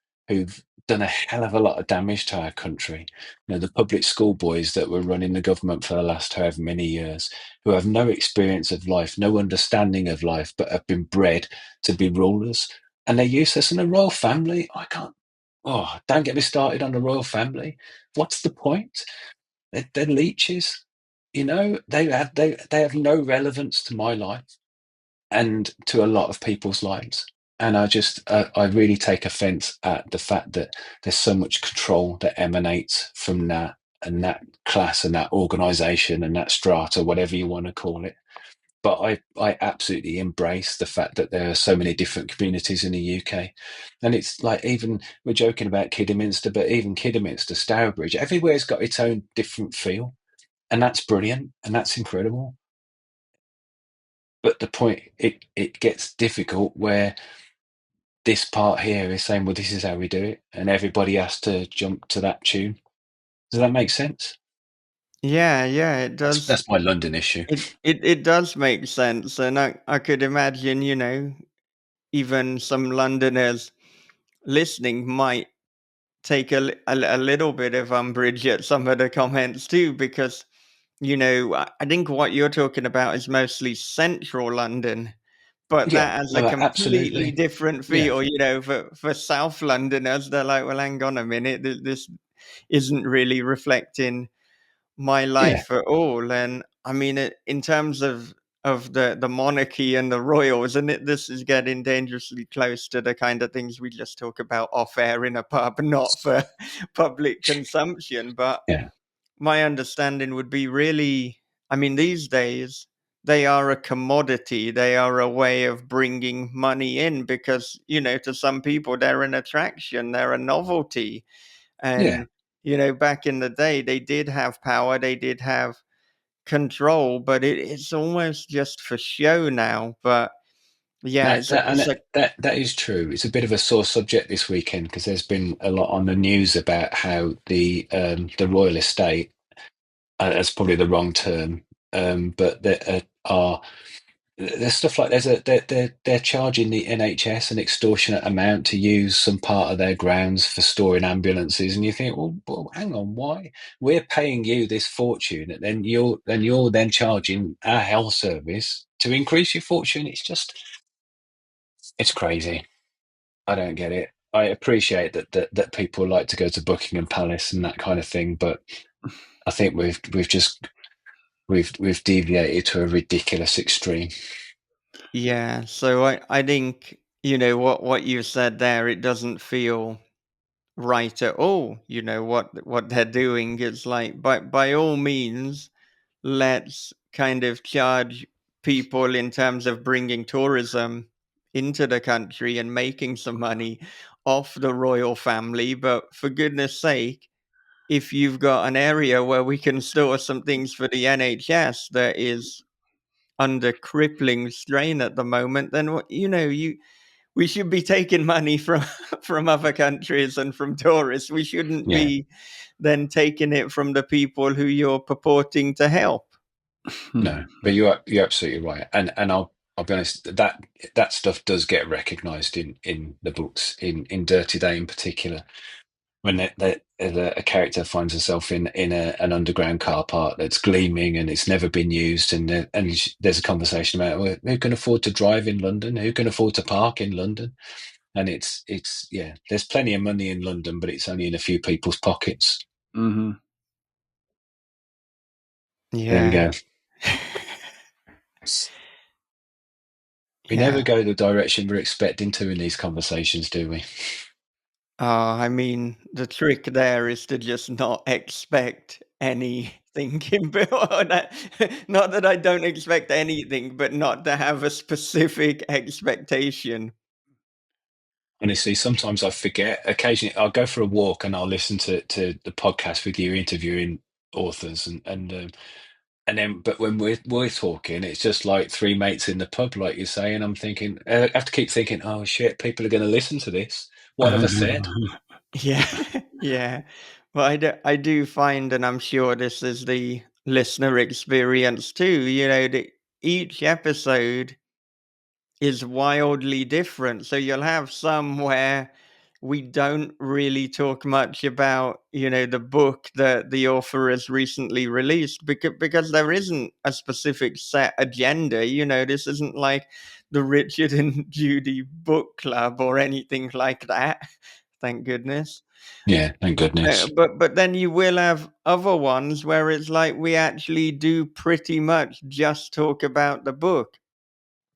done a hell of a lot of damage to our country. The public school boys that were running the government for the last however many years, who have no experience of life, no understanding of life, but have been bred to be rulers, and they're useless. And the royal family, I can't. Oh, don't get me started on the royal family. What's the point? They're leeches. They have no relevance to my life and to a lot of people's lives. And I really take offense at the fact that there's so much control that emanates from that and that class and that organization and that strata, whatever you want to call it. But I absolutely embrace the fact that there are so many different communities in the UK. And it's like, even we're joking about Kidderminster, but even Kidderminster, Stourbridge, everywhere's got its own different feel. And that's brilliant and that's incredible. But the point, it gets difficult where this part here is saying, well, this is how we do it, and everybody has to jump to that tune. Does that make sense? Yeah, yeah, it does. That's my London issue. It does make sense. And I could imagine, even some Londoners listening might take a little bit of umbrage at some of the comments too, because I think what you're talking about is mostly central London, but Yeah, that has a no, completely absolutely. different Yeah, feel. For South Londoners, they're like, well, hang on a minute, this isn't really reflecting my yeah, life at all. And I mean, in terms of the monarchy and the royals, and this is getting dangerously close to the kind of things we just talk about off air in a pub, not for public consumption. But yeah, my understanding would be really, I mean, these days they are a commodity. They are a way of bringing money in because, to some people, they're an attraction, they're a novelty. yeah. And, back in the day, they did have power, they did have control, but it's almost just for show now. But yeah, That that and that is true. It's a bit of a sore subject this weekend because there's been a lot on the news about how the royal estate, that's probably the wrong term, but there are there's stuff like they're charging the NHS an extortionate amount to use some part of their grounds for storing ambulances, and you think, well, hang on, why we're paying you this fortune, and then you're then charging our health service to increase your fortune. It's crazy. I don't get it. I appreciate that people like to go to Buckingham Palace and that kind of thing, but I think we've deviated to a ridiculous extreme. Yeah, so I think, what you said there, it doesn't feel right at all. What they're doing is like, by all means, let's kind of charge people in terms of bringing tourism into the country and making some money off the royal family. But for goodness sake, if you've got an area where we can store some things for the NHS that is under crippling strain at the moment, then we should be taking money from from other countries and from tourists. We shouldn't Yeah, be then taking it from the people who you're purporting to help. no, but you're absolutely right, and I'll be honest, that stuff does get recognised in the books, in Dirty Day in particular, when a character finds herself in an underground car park that's gleaming and it's never been used, and there's a conversation about, well, who can afford to drive in London, who can afford to park in London, and it's yeah, there's plenty of money in London, but it's only in a few people's pockets. Mm-hmm. There we Yeah. go. We never Yeah. go the direction we're expecting to in these conversations, do we? I mean, the trick there is to just not expect anything in not that I don't expect anything, but not to have a specific expectation. Honestly, sometimes I forget. Occasionally, I'll go for a walk and I'll listen to the podcast with you interviewing authors, and then, but when we're talking, it's just like three mates in the pub, like you say, and I'm thinking, I have to keep thinking, oh shit, people are going to listen to this. What have I said? Yeah, yeah. Well, I do find, and I'm sure this is the listener experience too, that each episode is wildly different. So you'll have some where we don't really talk much about, the book that the author has recently released, because there isn't a specific set agenda. This isn't like the Richard and Judy book club or anything like that. Thank goodness. Yeah, thank goodness. But then you will have other ones where it's like we actually do pretty much just talk about the book.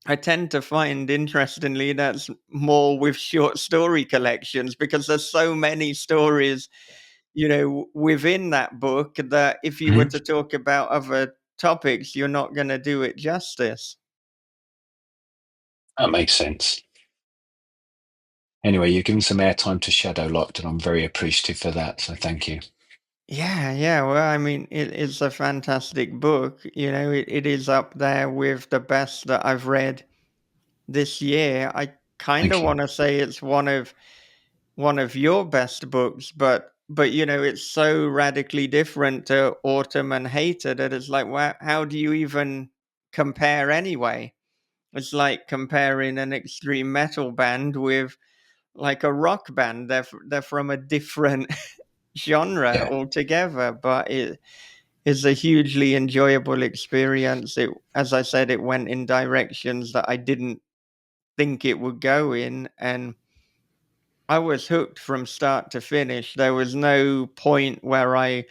I tend to find, interestingly, that's more with short story collections, because there's so many stories, within that book, that if you were Mhm. to talk about other topics, you're not going to do it justice. That makes sense. Anyway, you've given some airtime to Shadowlocked, and I'm very appreciative for that. So thank you. Yeah, yeah. Well, I mean, it's a fantastic book. It is up there with the best that I've read this year. I kind of Thank you. want to say it's one of your best books, but it's so radically different to Autumn and Hater that it's like, wow, how do you even compare anyway? It's like comparing an extreme metal band with like a rock band. They're from a different genre Yeah. altogether, but it is a hugely enjoyable experience. As I said, it went in directions that I didn't think it would go in, and I was hooked from start to finish. There was no point where I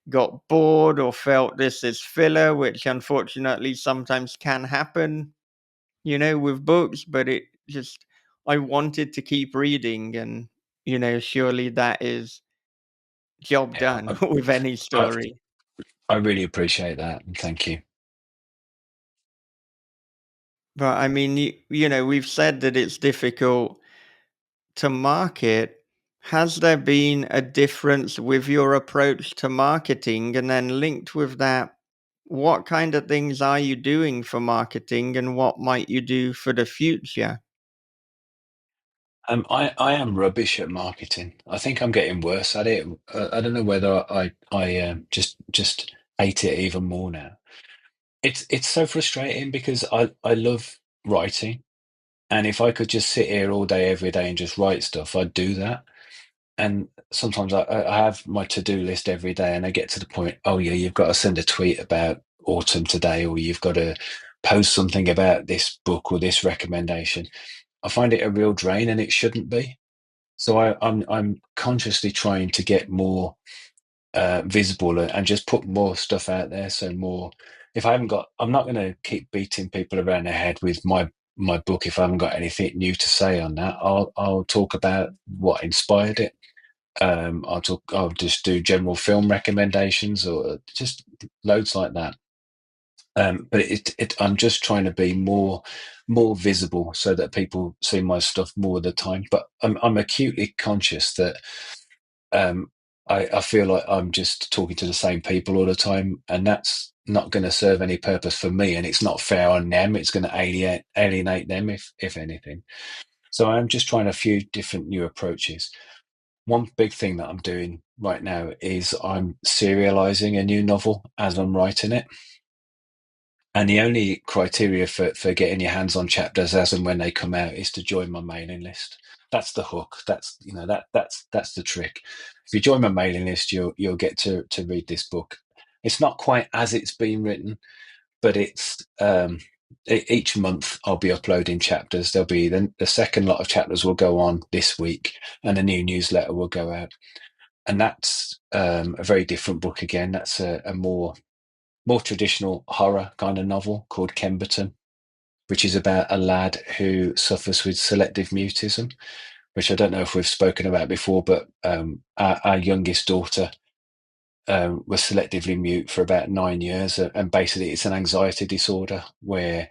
got bored or felt this is filler, which unfortunately sometimes can happen, with books, but it just, I wanted to keep reading, and, surely that is job Yeah, done with any I, story. I really appreciate that, and thank you. But I mean, we've said that it's difficult to market. Has there been a difference with your approach to marketing? And then linked with that, what kind of things are you doing for marketing, and what might you do for the future? I am rubbish at marketing. I think I'm getting worse at it. I don't know whether I just hate it even more now. It's so frustrating because I love writing, and if I could just sit here all day every day and just write stuff, I'd do that. And sometimes I have my to-do list every day, and I get to the point, oh yeah, you've got to send a tweet about autumn today, or you've got to post something about this book or this recommendation, I find it a real drain, and it shouldn't be. So I'm consciously trying to get more visible and just put more stuff out there. So more, if I haven't got, I'm not going to keep beating people around the head with my book if I haven't got anything new to say on that. I'll talk about what inspired it. I'll just do general film recommendations or just loads like that. But I'm just trying to be more visible so that people see my stuff more of the time. But I'm acutely conscious that I feel like I'm just talking to the same people all the time, and that's not going to serve any purpose for me, and it's not fair on them. It's going to alienate them, if anything. So I'm just trying a few different new approaches. One big thing that I'm doing right now is I'm serializing a new novel as I'm writing it. And the only criteria for getting your hands on chapters as and when they come out is to join my mailing list. That's the hook. That's that's the trick. If you join my mailing list, you'll get to read this book. It's not quite as it's been written, but it's each month I'll be uploading chapters. There'll be the second lot of chapters will go on this week, and a new newsletter will go out. And that's a very different book again. That's a more traditional horror kind of novel called Kemberton, which is about a lad who suffers with selective mutism, which I don't know if we've spoken about before, but our youngest daughter was selectively mute for about 9 years. And basically it's an anxiety disorder where,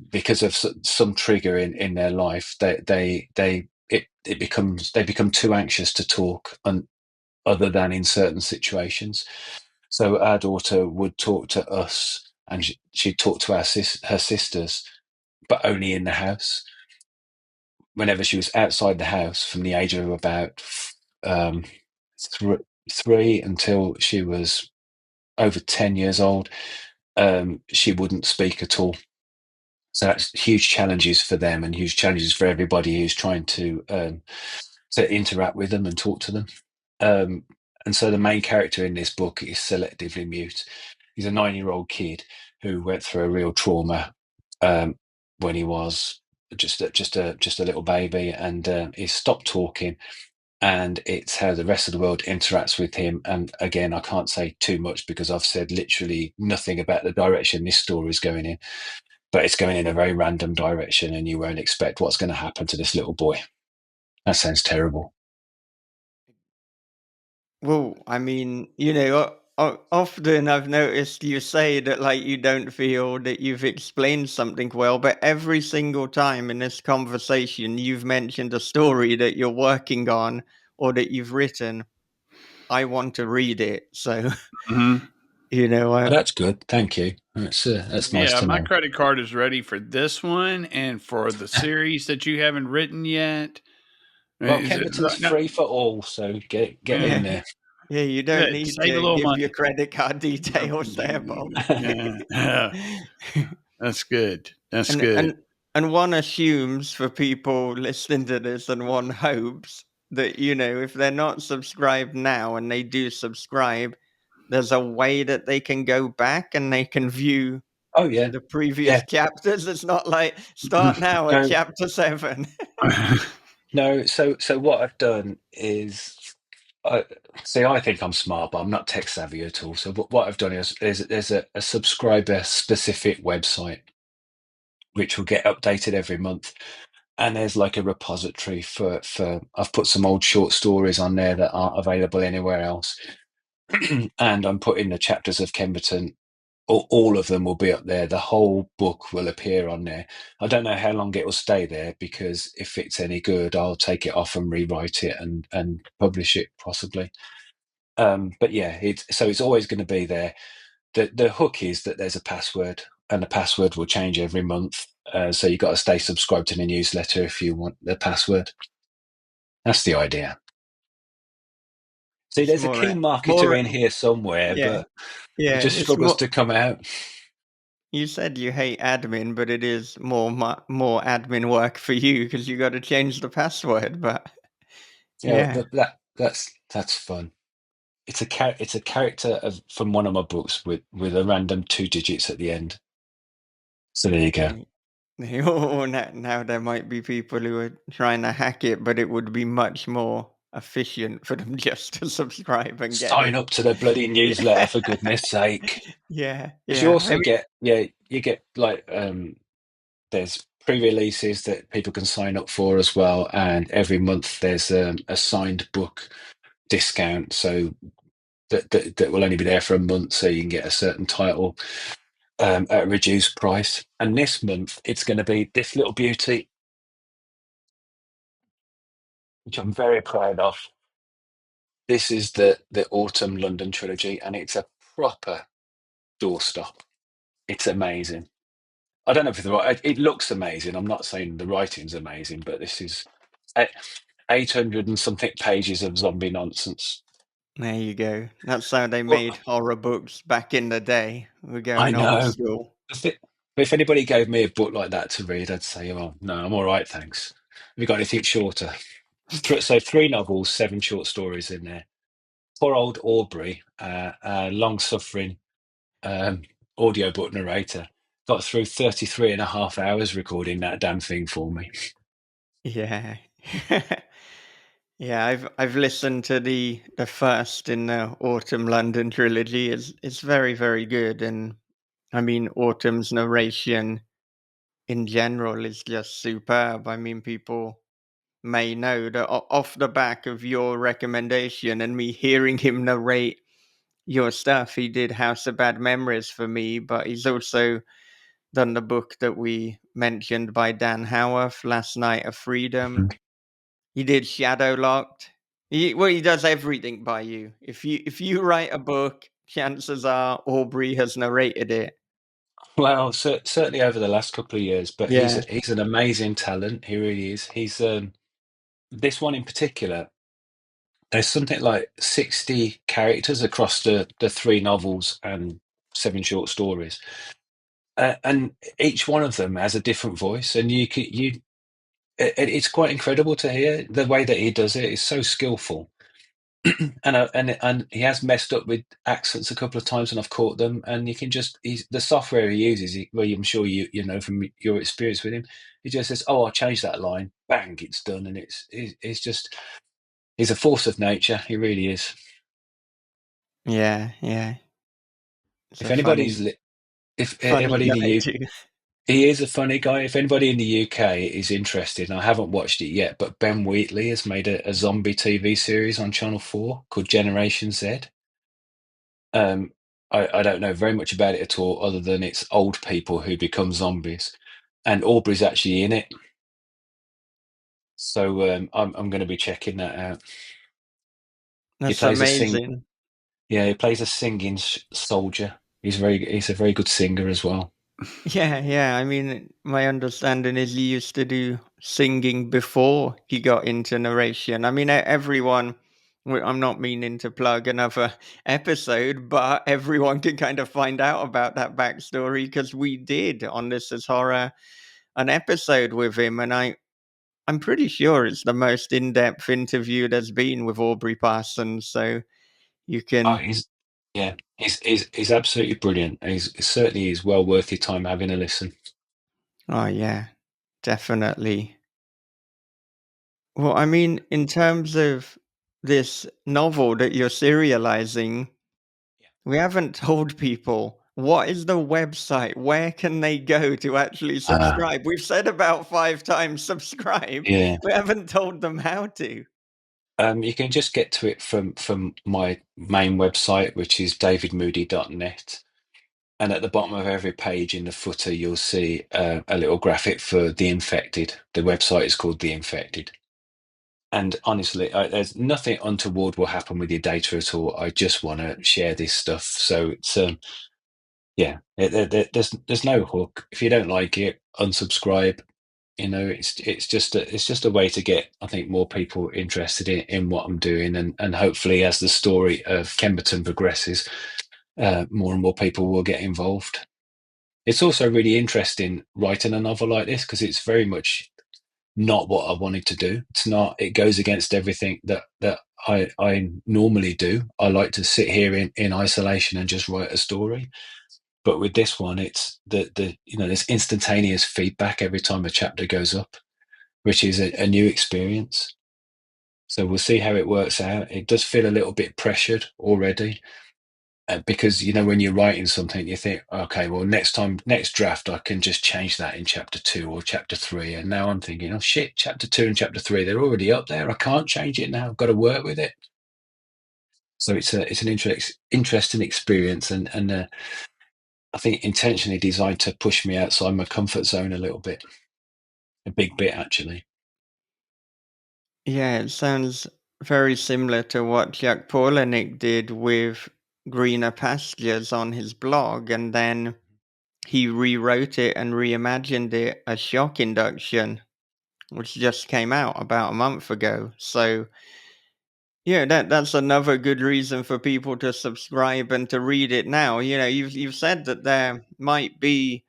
because of some trigger in their life, they become too anxious to talk, and other than in certain situations. So our daughter would talk to us, and she'd talk to her sisters, but only in the house. Whenever she was outside the house, from the age of about um, 3 until she was over 10 years old, she wouldn't speak at all. So that's huge challenges for them, and huge challenges for everybody who's trying to interact with them and talk to them. And so the main character in this book is selectively mute. He's a 9-year-old kid who went through a real trauma when he was just a little baby, and he stopped talking. And it's how the rest of the world interacts with him. And again, I can't say too much because I've said literally nothing about the direction this story is going in. But it's going in a very random direction, and you won't expect what's going to happen to this little boy. That sounds terrible. Well, I mean, often I've noticed you say that, like, you don't feel that you've explained something well, but every single time in this conversation, you've mentioned a story that you're working on or that you've written. I want to read it. So, Mm-hmm. Well, that's good. Thank you. That's nice Yeah, to my know. credit card is ready for this one and for the series that you haven't written yet. Well, Is it Kemberton's no? free for all, so get Yeah, in yeah, there. yeah, you don't yeah, need save a to little give your money. credit card details there, Bob. Yeah, that's good. That's And good. and and one assumes, for people listening to this, and one hopes that, if they're not subscribed now and they do subscribe, there's a way that they can go back and they can view Oh yeah, the previous yeah. chapters. It's not like start now at No, chapter 7. no. So what I've done is, I see. I think I'm smart, but I'm not tech savvy at all. So what I've done is there's a subscriber specific website which will get updated every month, and there's like a repository for. I've put some old short stories on there that aren't available anywhere else, and I'm putting the chapters of Kemberton. All of them will be up there. The whole book will appear on there. I don't know how long it will stay there, because if it's any good, I'll take it off and rewrite it and publish it possibly. But yeah, it's always going to be there. The hook is that there's a password, and the password will change every month. So you've got to stay subscribed to the newsletter if you want the password. That's the idea. See, It's there's a more, keen marketer more, in here somewhere, yeah, but it yeah. just It's struggles more. to come out. You said you hate admin, but it is more admin work for you because you got to change the password. But Yeah, yeah, that's fun. It's a character from one of my books with a random 2 digits at the end. So there you go. Oh, now there might be people who are trying to hack it, but it would be much more efficient for them just to subscribe and get Sign it. up to the bloody newsletter for goodness sake. Yeah, Because you yeah. I also get, you get like there's pre-releases that people can sign up for as well, and every month there's a signed book discount, so that will only be there for a month, so you can get a certain title at a reduced price. And this month it's going to be this little beauty, which I'm very proud of. This is the Autumn London trilogy, and it's a proper doorstop. It's amazing. I don't know if it's the right. It looks amazing. I'm not saying the writing's amazing, but this is 800 and something pages of zombie nonsense. There you go. That's how they Well, made horror books back in the day. We're I going old know. school. But if anybody gave me a book like that to read, I'd say, "Oh no, I'm all right, thanks." Have you got anything shorter? So 3 novels, 7 short stories in there. Poor old Aubrey, long-suffering audiobook narrator, got through 33 and a half hours recording that damn thing for me. Yeah. Yeah, I've listened to the first in the Autumn London trilogy. It's very, very good. And I mean Autumn's narration in general is just superb. I mean, people may know that off the back of your recommendation and me hearing him narrate your stuff, he did House of Bad Memories for me, but he's also done the book that we mentioned by Dan Howarth, Last Night of Freedom. Mhm. He did Shadowlocked. He does everything by you. If you write a book, chances are Aubrey has narrated it. Well, certainly over the last couple of years, but he's Yeah, he's an amazing talent. He really is. He's this one in particular. There's something like 60 characters across the 3 novels and 7 short stories, and each one of them has a different voice, and it's quite incredible to hear the way that he does it. It's so skillful. And he has messed up with accents a couple of times, and I've caught them. And you can just the software he uses. Well, I'm sure you know from your experience with him. He just says, "Oh, I'll change that line." Bang, it's done, and it's just he's a force of nature. He really is. yeah, yeah. It's If a anybody's funny, li- if funny anybody in the guy U, too. he is a funny guy. If anybody in the UK is interested, and I haven't watched it yet, but Ben Wheatley has made a zombie TV series on Channel 4 called Generation Z. Um, I don't know very much about it at all, other than it's old people who become zombies, and Aubrey's actually in it. So I'm going to be checking that out. He That's plays a sing, amazing. yeah, he plays a singing soldier. He's a very good singer as well. Yeah, yeah. I mean, my understanding is he used to do singing before he got into narration. I mean, everyone. I'm not meaning to plug another episode, but everyone can kind of find out about that backstory because we did on This Is Horror an episode with him, and I'm pretty sure it's the most in-depth interview there's been with Aubrey Parsons. So you Oh, can. he's absolutely brilliant. He's certainly is well worth your time having a listen. Oh yeah, definitely. Well, I mean, in terms of this novel that you're serializing, we haven't told people what is the website? Where can they go to actually Uh, subscribe? We've said about 5 times subscribe. yeah. We haven't told them how to. You can just get to it from my main website, which is davidmoody.net. And at the bottom of every page in the footer, you'll see a little graphic for The Infected. The website is called The Infected. And honestly, there's nothing untoward will happen with your data at all. I just want to share this stuff. So it's yeah, there's no hook. If you don't like it, unsubscribe. You know, it's just a way to get, I think, more people interested in what I'm doing, and hopefully, as the story of Kemberton progresses, more and more people will get involved. It's also really interesting writing a novel like this because it's very much not what I wanted to do. It's not. It goes against everything that I normally do. I like to sit here in isolation and just write a story. But with this one, it's the there's instantaneous feedback every time a chapter goes up, which is a new experience. So we'll see how it works out. It does feel a little bit pressured already, because when you're writing something, you think, okay, well, next draft, I can just change that in chapter 2 or chapter 3. And now I'm thinking, oh shit, chapter 2 and chapter 3, they're already up there. I can't change it now. I've got to work with it. So it's an interesting experience, and I think intentionally designed to push me outside my comfort zone a little bit, a big bit actually. Yeah, it sounds very similar to what Jack Palahniuk did with Greener Pastures on his blog, and then he rewrote it and reimagined it as Shock Induction, which just came out about a month ago. So yeah, that's another good reason for people to subscribe and to read it now. You've said that there might be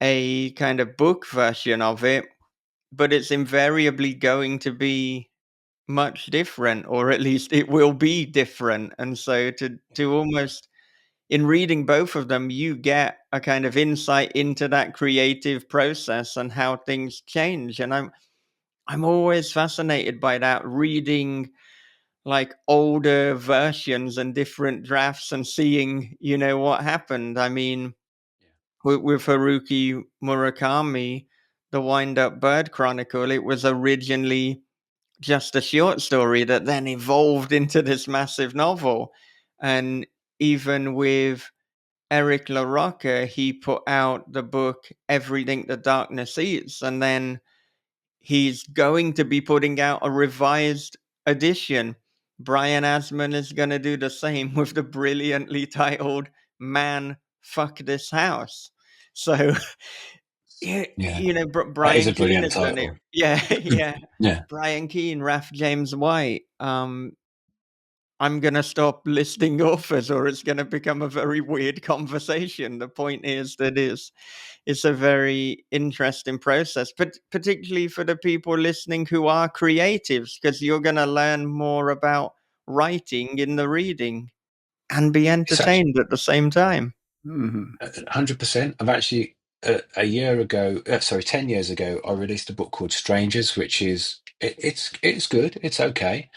a kind of book version of it, but it's invariably going to be much different, or at least it will be different. And so to almost in reading both of them, you get a kind of insight into that creative process and how things change. And I'm always fascinated by that, reading like older versions and different drafts and seeing, what happened. I mean, with Haruki Murakami, the Wind Up Bird Chronicle, it was originally just a short story that then evolved into this massive novel. And even with Eric LaRocca, he put out the book Everything the Darkness Eats, and then he's going to be putting out a revised edition. Brian Asman is going to do the same with the brilliantly titled Man, Fuck This House. So, yeah, Yeah, that is Brian a Keane brilliant has done it. title. Yeah, yeah. Yeah, Brian Keane, Raf James White. I'm going to stop listing authors or it's going to become a very weird conversation. The point is that it's a very interesting process, but particularly for the people listening who are creatives, because you're going to learn more about writing in the reading and be it's actually entertained at the same time. 100%. I've actually a year ago, sorry, 10 years ago, I released a book called Strangers, which is it's good, it's okay.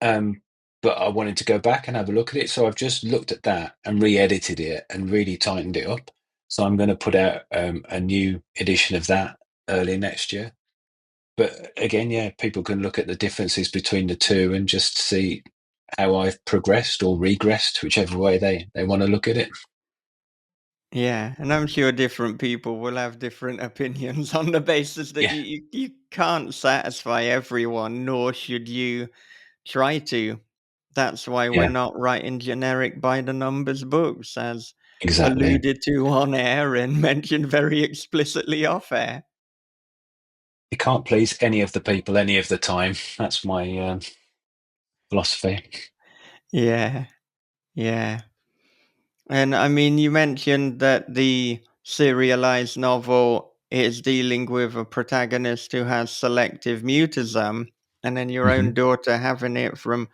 But I wanted to go back and have a look at it, so I've just looked at that and re-edited it and really tightened it up. So I'm going to put out a new edition of that early next year. But again, yeah, people can look at the differences between the two and just see how I've progressed or regressed, whichever way they want to look at it. Yeah, and I'm sure different people will have different opinions on the basis that Yeah, you can't satisfy everyone, nor should you try to. That's why we're yeah, not writing generic by the numbers books, as exactly. alluded to on air and mentioned very explicitly off air. You can't please any of the people any of the time. That's my philosophy. Yeah, yeah. And I mean, you mentioned that the serialized novel is dealing with a protagonist who has selective mutism, and then your Hmm. own daughter having it from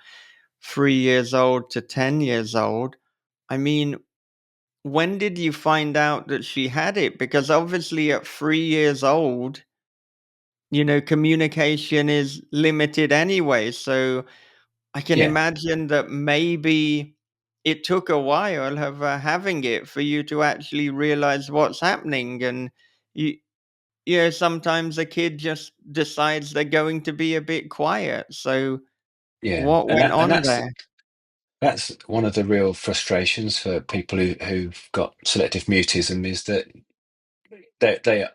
3 years old to 10 years old. I mean, when did you find out that she had it? Because obviously, at 3 years old, communication is limited anyway. So I can Yeah, imagine that maybe it took a while of having it for you to actually realize what's happening. And you, sometimes a kid just decides they're going to be a bit quiet. So yeah, what and went on that's there? that's one of the real frustrations for people who've got selective mutism, is that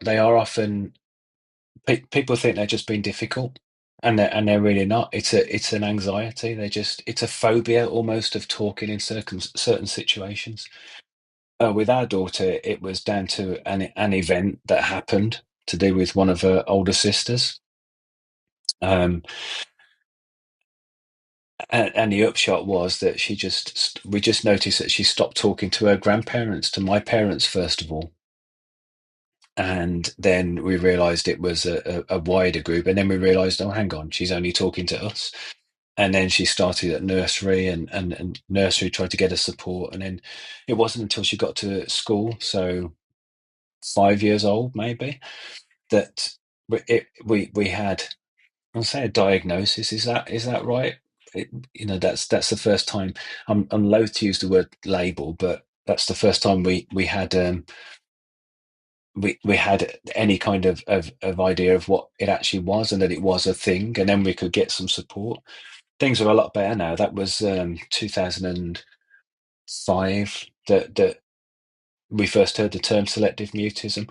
they are often people think they're just being difficult, and they're really not. It's an anxiety. It's a phobia almost of talking in certain situations. With our daughter, it was down to an event that happened to do with one of her older sisters. Um, and the upshot was that we just noticed that she stopped talking to her grandparents, to my parents first of all, and then we realised it was a wider group, and then we realised, oh, hang on, she's only talking to us. And then she started at nursery, and nursery tried to get her support. And then it wasn't until she got to school, so 5 years old maybe, that we had, I'll say, a diagnosis. Is that right? That's the first time. I'm loath to use the word label, but that's the first time we had we had any kind of idea of what it actually was, and that it was a thing, and then we could get some support. Things are a lot better now. That was 2005 that we first heard the term selective mutism,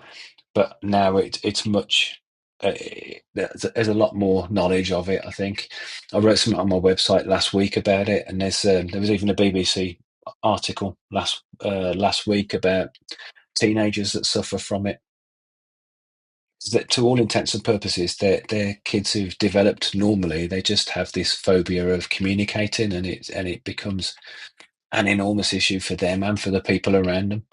but now it's much. There's a lot more knowledge of it. I think I wrote something on my website last week about it, and there was even a BBC article last week about teenagers that suffer from it. That, to all intents and purposes, they're kids who've developed normally. They just have this phobia of communicating, and it becomes an enormous issue for them and for the people around them.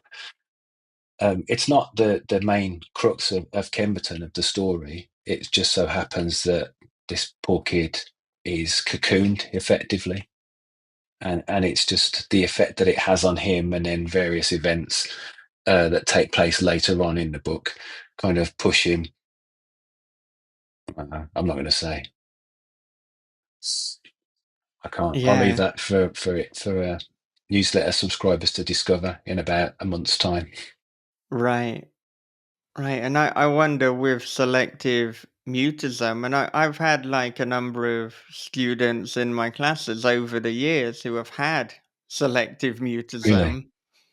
It's not the main crux of Kemberton, of the story. It just so happens that this poor kid is cocooned effectively, and it's just the effect that it has on him, and then various events that take place later on in the book kind of push him. I'm not going to say. I can't. I'll leave Yeah, that for newsletter subscribers to discover in about a month's time. right. Right, and I wonder with selective mutism, and I've had like a number of students in my classes over the years who have had selective Really? mutism.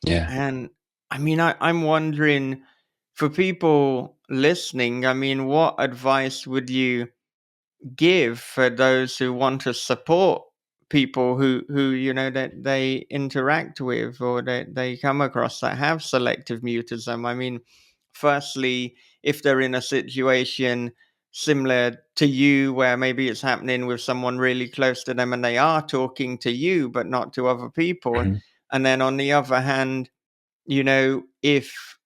Yeah. And I mean, I'm wondering, for people listening, I mean, what advice would you give for those who want to support people who that they interact with or that they come across that have selective mutism? I mean, firstly, if they're in a situation similar to you where maybe it's happening with someone really close to them and they are talking to you but not to other people. Mhm. And then on the other hand, if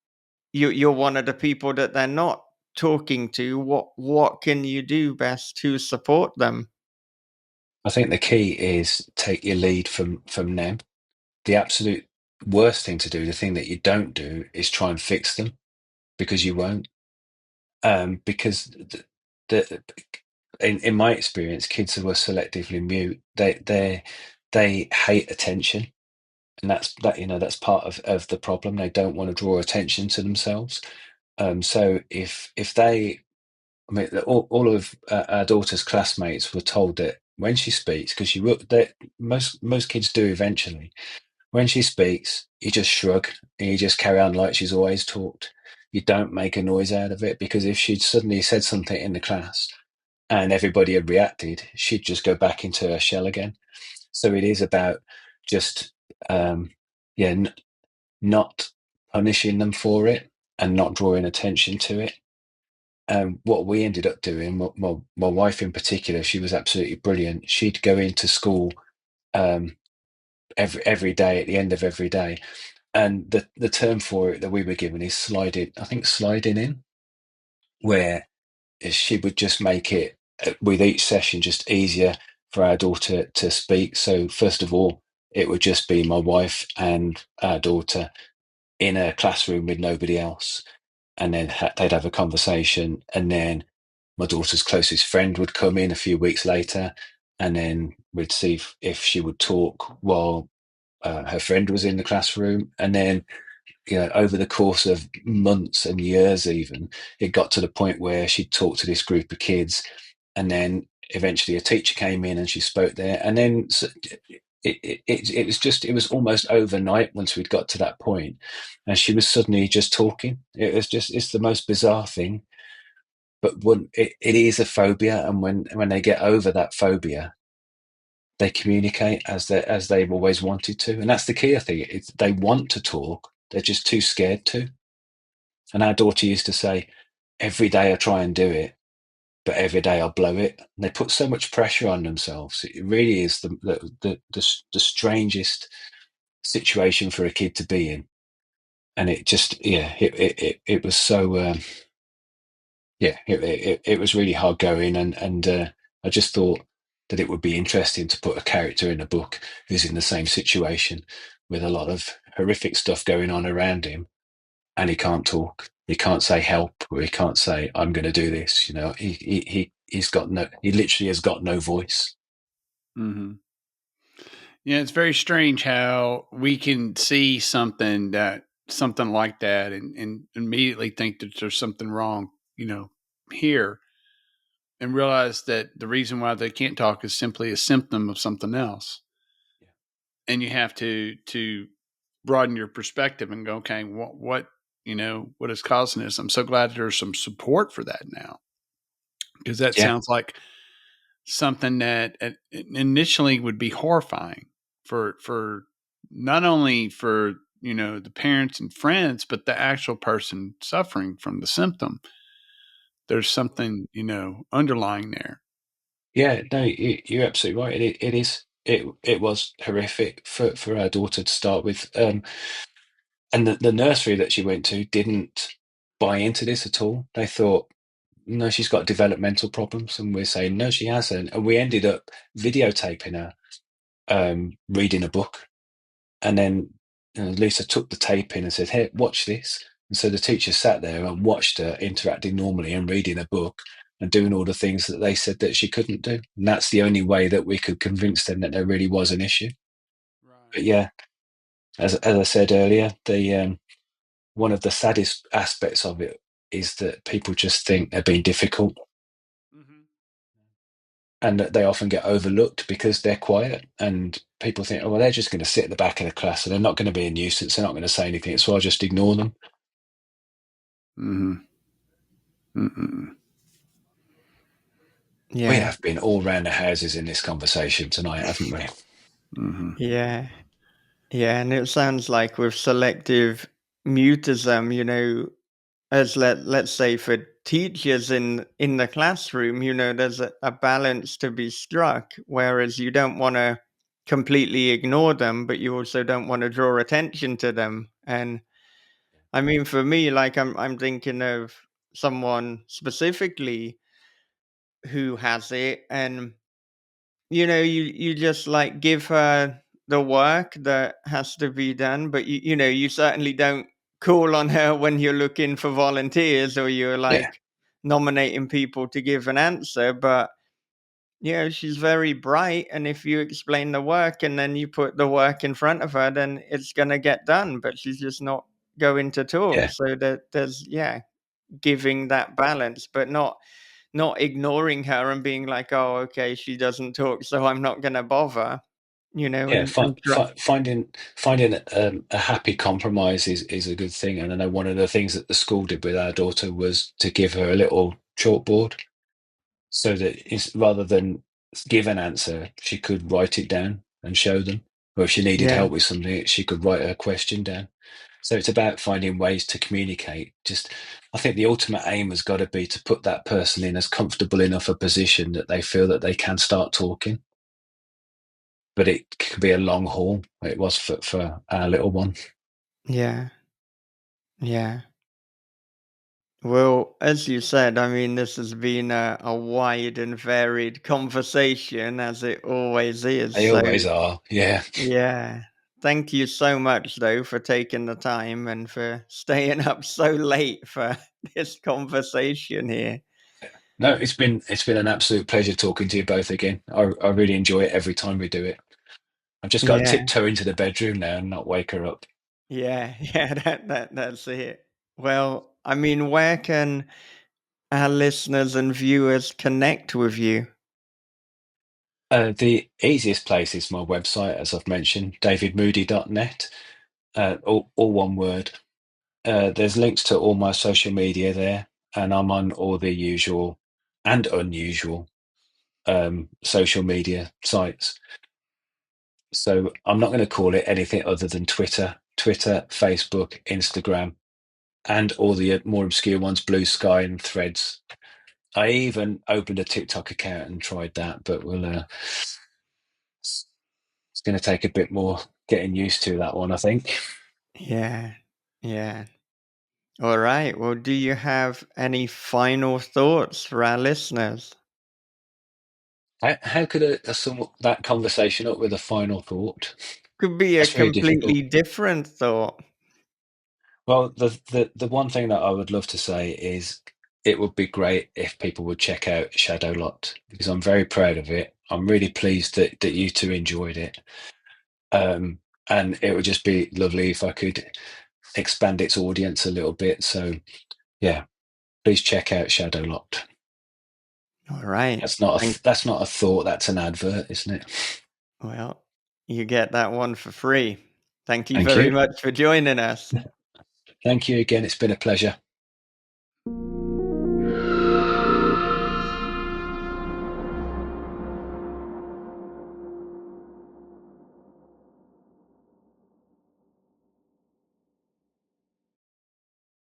you're one of the people that they're not talking to, what can you do best to support them? I think the key is take your lead from them. The absolute worst thing to do, the thing that you don't do, is try and fix them, because you won't. Because the in my experience, kids who are selectively mute, they hate attention, and that's part of the problem. They don't want to draw attention to themselves. So if they, I mean, all of our daughter's classmates were told that when she speaks, because she will, that most kids do eventually. When she speaks, you just shrug and you just carry on like she's always talked. You don't make a noise out of it, because if she'd suddenly said something in the class and everybody had reacted, she'd just go back into her shell again. So it is about just, yeah, not punishing them for it and not drawing attention to it. What we ended up doing, my wife in particular, she was absolutely brilliant. She'd go into school um, every day, at the end of every day, and the term for it that we were given is sliding. I think sliding in, where she would just make it with each session just easier for our daughter to speak. So first of all, it would just be my wife and our daughter in a classroom with nobody else, and then they'd have a conversation, and then my daughter's closest friend would come in a few weeks later, and then we'd see if she would talk while her friend was in the classroom. And then, over the course of months and years, even, it got to the point where she'd talk to this group of kids, and then eventually a teacher came in and she spoke there, and then it was almost overnight once we'd got to that point, and she was suddenly just talking. It's the most bizarre thing. But it is a phobia, and when they get over that phobia, they communicate as they've always wanted to, and that's the key. I think they want to talk, they're just too scared to. And our daughter used to say, "Every day I try and do it, but every day I blow it." And they put so much pressure on themselves. It really is the strangest situation for a kid to be in, and it just it was so it was really hard going, and I just thought that it would be interesting to put a character in a book who's in the same situation with a lot of horrific stuff going on around him, and he can't talk. He can't say help, or he can't say, I'm going to do this. You know, he literally has got no voice. Mm-hmm. Yeah, it's very strange how we can see something like that and immediately think that there's something wrong, here, and realize that the reason why they can't talk is simply a symptom of something else. Yeah. And you have to broaden your perspective and go, okay, what is causing this? I'm so glad there's some support for that now, because that Yeah. sounds like something that initially would be horrifying for not only for the parents and friends, but the actual person suffering from the symptom. There's something underlying there. Yeah, no, you're absolutely right. It was horrific for our daughter to start with. And the nursery that she went to didn't buy into this at all. They thought, no, she's got developmental problems. And we're saying, no, she hasn't. And we ended up videotaping her reading a book. And then Lisa took the tape in and said, hey, watch this. And so the teacher sat there and watched her interacting normally and reading a book and doing all the things that they said that she couldn't do. And that's the only way that we could convince them that there really was an issue. Right. But yeah, as I said earlier, the one of the saddest aspects of it is that people just think they're being difficult, Mm-hmm. and that they often get overlooked because they're quiet, and people think, oh, well, they're just going to sit at the back of the class and they're not going to be a nuisance, they're not going to say anything, so I'll just ignore them. Mm-hmm. Mm-mm. We Yeah. have been all round the houses in this conversation tonight, haven't we? Mm-hmm. Yeah. Yeah. And it sounds like with selective mutism, as let's say for teachers in the classroom, there's a balance to be struck, whereas you don't want to completely ignore them, but you also don't want to draw attention to them. And I mean, for me, like I'm thinking of someone specifically who has it, and you just like give her the work that has to be done, but you certainly don't call on her when you're looking for volunteers or you're Yeah, like nominating people to give an answer. But she's very bright, and if you explain the work and then you put the work in front of her, then it's gonna get done. But she's just not going to talk. yeah, So that there's giving that balance, but not ignoring her and being like, "Oh, okay, she doesn't talk, so I'm not gonna bother," yeah. and try. Finding a happy compromise is a good thing. And I know one of the things that the school did with our daughter was to give her a little chalkboard, so that rather than give an answer, she could write it down and show them. Or if she needed Yeah, help with something, she could write her question down. So it's about finding ways to communicate. I think the ultimate aim has got to be to put that person in as comfortable enough a position that they feel that they can start talking. But it could be a long haul. It was for our little one. yeah, yeah. Well, as you said, I mean, this has been a wide and varied conversation, as it always is. They So, always are. Yeah. yeah. Thank you so much, though, for taking the time and for staying up so late for this conversation here. No, it's been an absolute pleasure talking to you both again. I really enjoy it every time we do it. I've just got to Yeah, tiptoe into the bedroom now and not wake her up. yeah, yeah. That's it. Well, I mean, where can our listeners and viewers connect with you? The easiest place is my website, as I've mentioned, davidmoody.net, all one word. There's links to all my social media there, and I'm on all the usual and unusual social media sites. So I'm not going to call it anything other than Twitter, Facebook, Instagram, and all the more obscure ones, Blue Sky and Threads. I even opened a TikTok account and tried that, but it's going to take a bit more getting used to that one, I think. Yeah, yeah. All right. Well, do you have any final thoughts for our listeners? How could I sum that conversation up with a final thought? Could be a That's very difficult. completely different thought. Well, the one thing that I would love to say is it would be great if people would check out Shadowlocked, because I'm very proud of it. I'm really pleased that you two enjoyed it. And it would just be lovely if I could expand its audience a little bit. So yeah, please check out Shadowlocked. All right. That's not a thought, that's an advert, isn't it? Well, you get that one for free. Thank you Thank very you. much for joining us. Thank you again. It's been a pleasure.